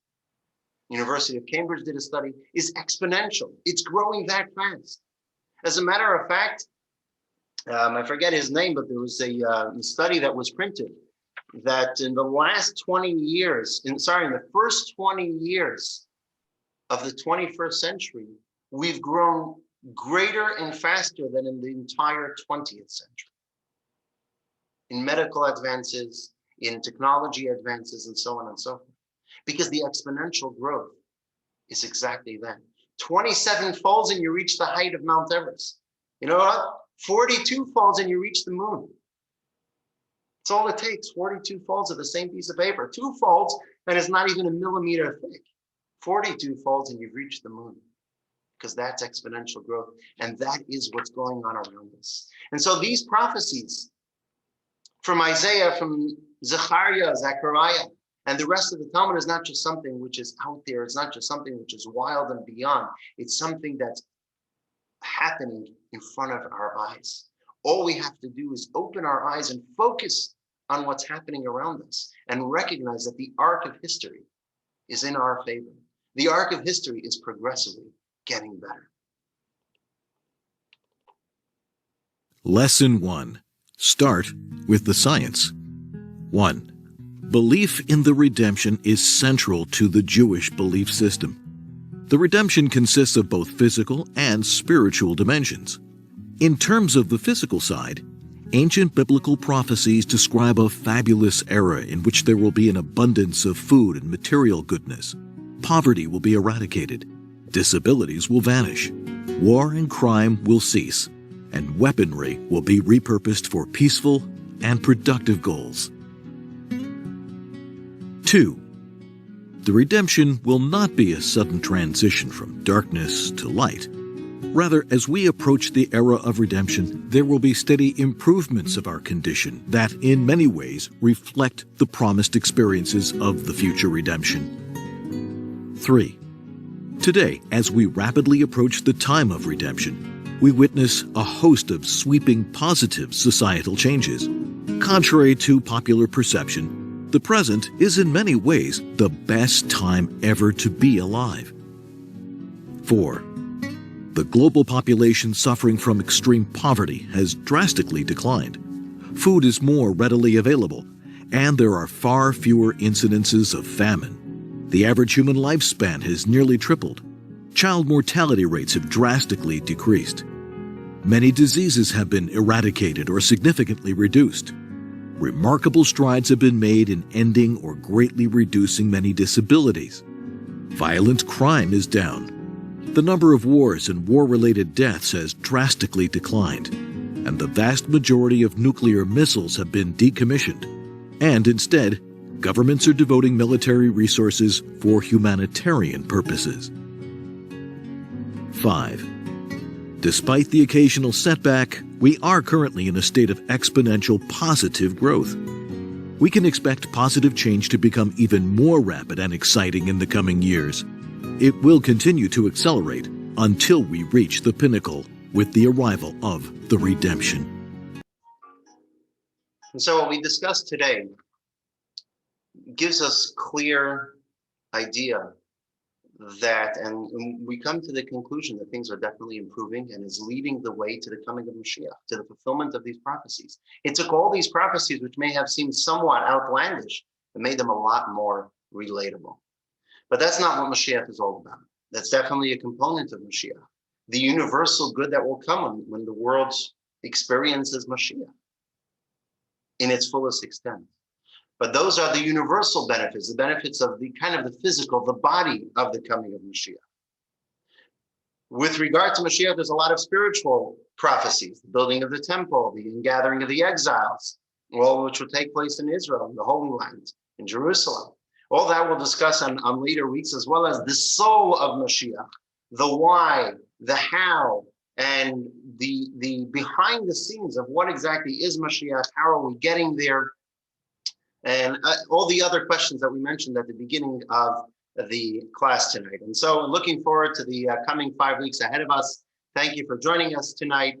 [SPEAKER 1] University of Cambridge did a study, is exponential. It's growing that fast. As a matter of fact, I forget his name, but there was a study that was printed that in the last 20 years, in the first 20 years of the 21st century, we've grown greater and faster than in the entire 20th century. In medical advances, in technology advances, and so on and so forth. Because the exponential growth is exactly that. 27 folds and you reach the height of Mount Everest. You know what? 42 folds and you reach the moon. That's all it takes, 42 folds of the same piece of paper. 2 folds and it's not even a millimeter thick. 42 folds and you've reached the moon. Because that's exponential growth. And that is what's going on around us. And so these prophecies from Isaiah, from Zechariah, and the rest of the Talmud is not just something which is out there. It's not just something which is wild and beyond. It's something that's happening in front of our eyes. All we have to do is open our eyes and focus on what's happening around us and recognize that the arc of history is in our favor. The arc of history is progressively getting better.
[SPEAKER 17] Lesson 1. Start with the science. 1. Belief in the redemption is central to the Jewish belief system. The redemption consists of both physical and spiritual dimensions. In terms of the physical side, ancient biblical prophecies describe a fabulous era in which there will be an abundance of food and material goodness. Poverty will be eradicated. Disabilities will vanish. War and crime will cease. And weaponry will be repurposed for peaceful and productive goals. 2. The redemption will not be a sudden transition from darkness to light. Rather, as we approach the era of redemption, there will be steady improvements of our condition that, in many ways, reflect the promised experiences of the future redemption. 3. Today, as we rapidly approach the time of redemption, we witness a host of sweeping positive societal changes. Contrary to popular perception, the present is in many ways the best time ever to be alive. 4. The global population suffering from extreme poverty has drastically declined. Food is more readily available, and there are far fewer incidences of famine. The average human lifespan has nearly tripled. Child mortality rates have drastically decreased. Many diseases have been eradicated or significantly reduced. Remarkable strides have been made in ending or greatly reducing many disabilities. Violent crime is down. The number of wars and war-related deaths has drastically declined, and the vast majority of nuclear missiles have been decommissioned. And instead, governments are devoting military resources for humanitarian purposes. 5. Despite the occasional setback, we are currently in a state of exponential positive growth. We can expect positive change to become even more rapid and exciting in the coming years. It will continue to accelerate until we reach the pinnacle with the arrival of the redemption.
[SPEAKER 1] And so what we discussed today gives us clear idea that, and we come to the conclusion that things are definitely improving and is leading the way to the coming of Mashiach, to the fulfillment of these prophecies. It took all these prophecies, which may have seemed somewhat outlandish, and made them a lot more relatable. But that's not what Mashiach is all about. That's definitely a component of Mashiach, the universal good that will come when the world experiences Mashiach in its fullest extent. But those are the universal benefits, the benefits of the kind of the physical, the body of the coming of Mashiach. With regard to Mashiach, there's a lot of spiritual prophecies, the building of the temple, the ingathering of the exiles, all which will take place in Israel, in the Holy Land, in Jerusalem. All that we'll discuss on later weeks, as well as the soul of Mashiach, the why, the how, and the behind the scenes of what exactly is Mashiach, how are we getting there, and all the other questions that we mentioned at the beginning of the class tonight. And so looking forward to the coming 5 weeks ahead of us. Thank you for joining us tonight.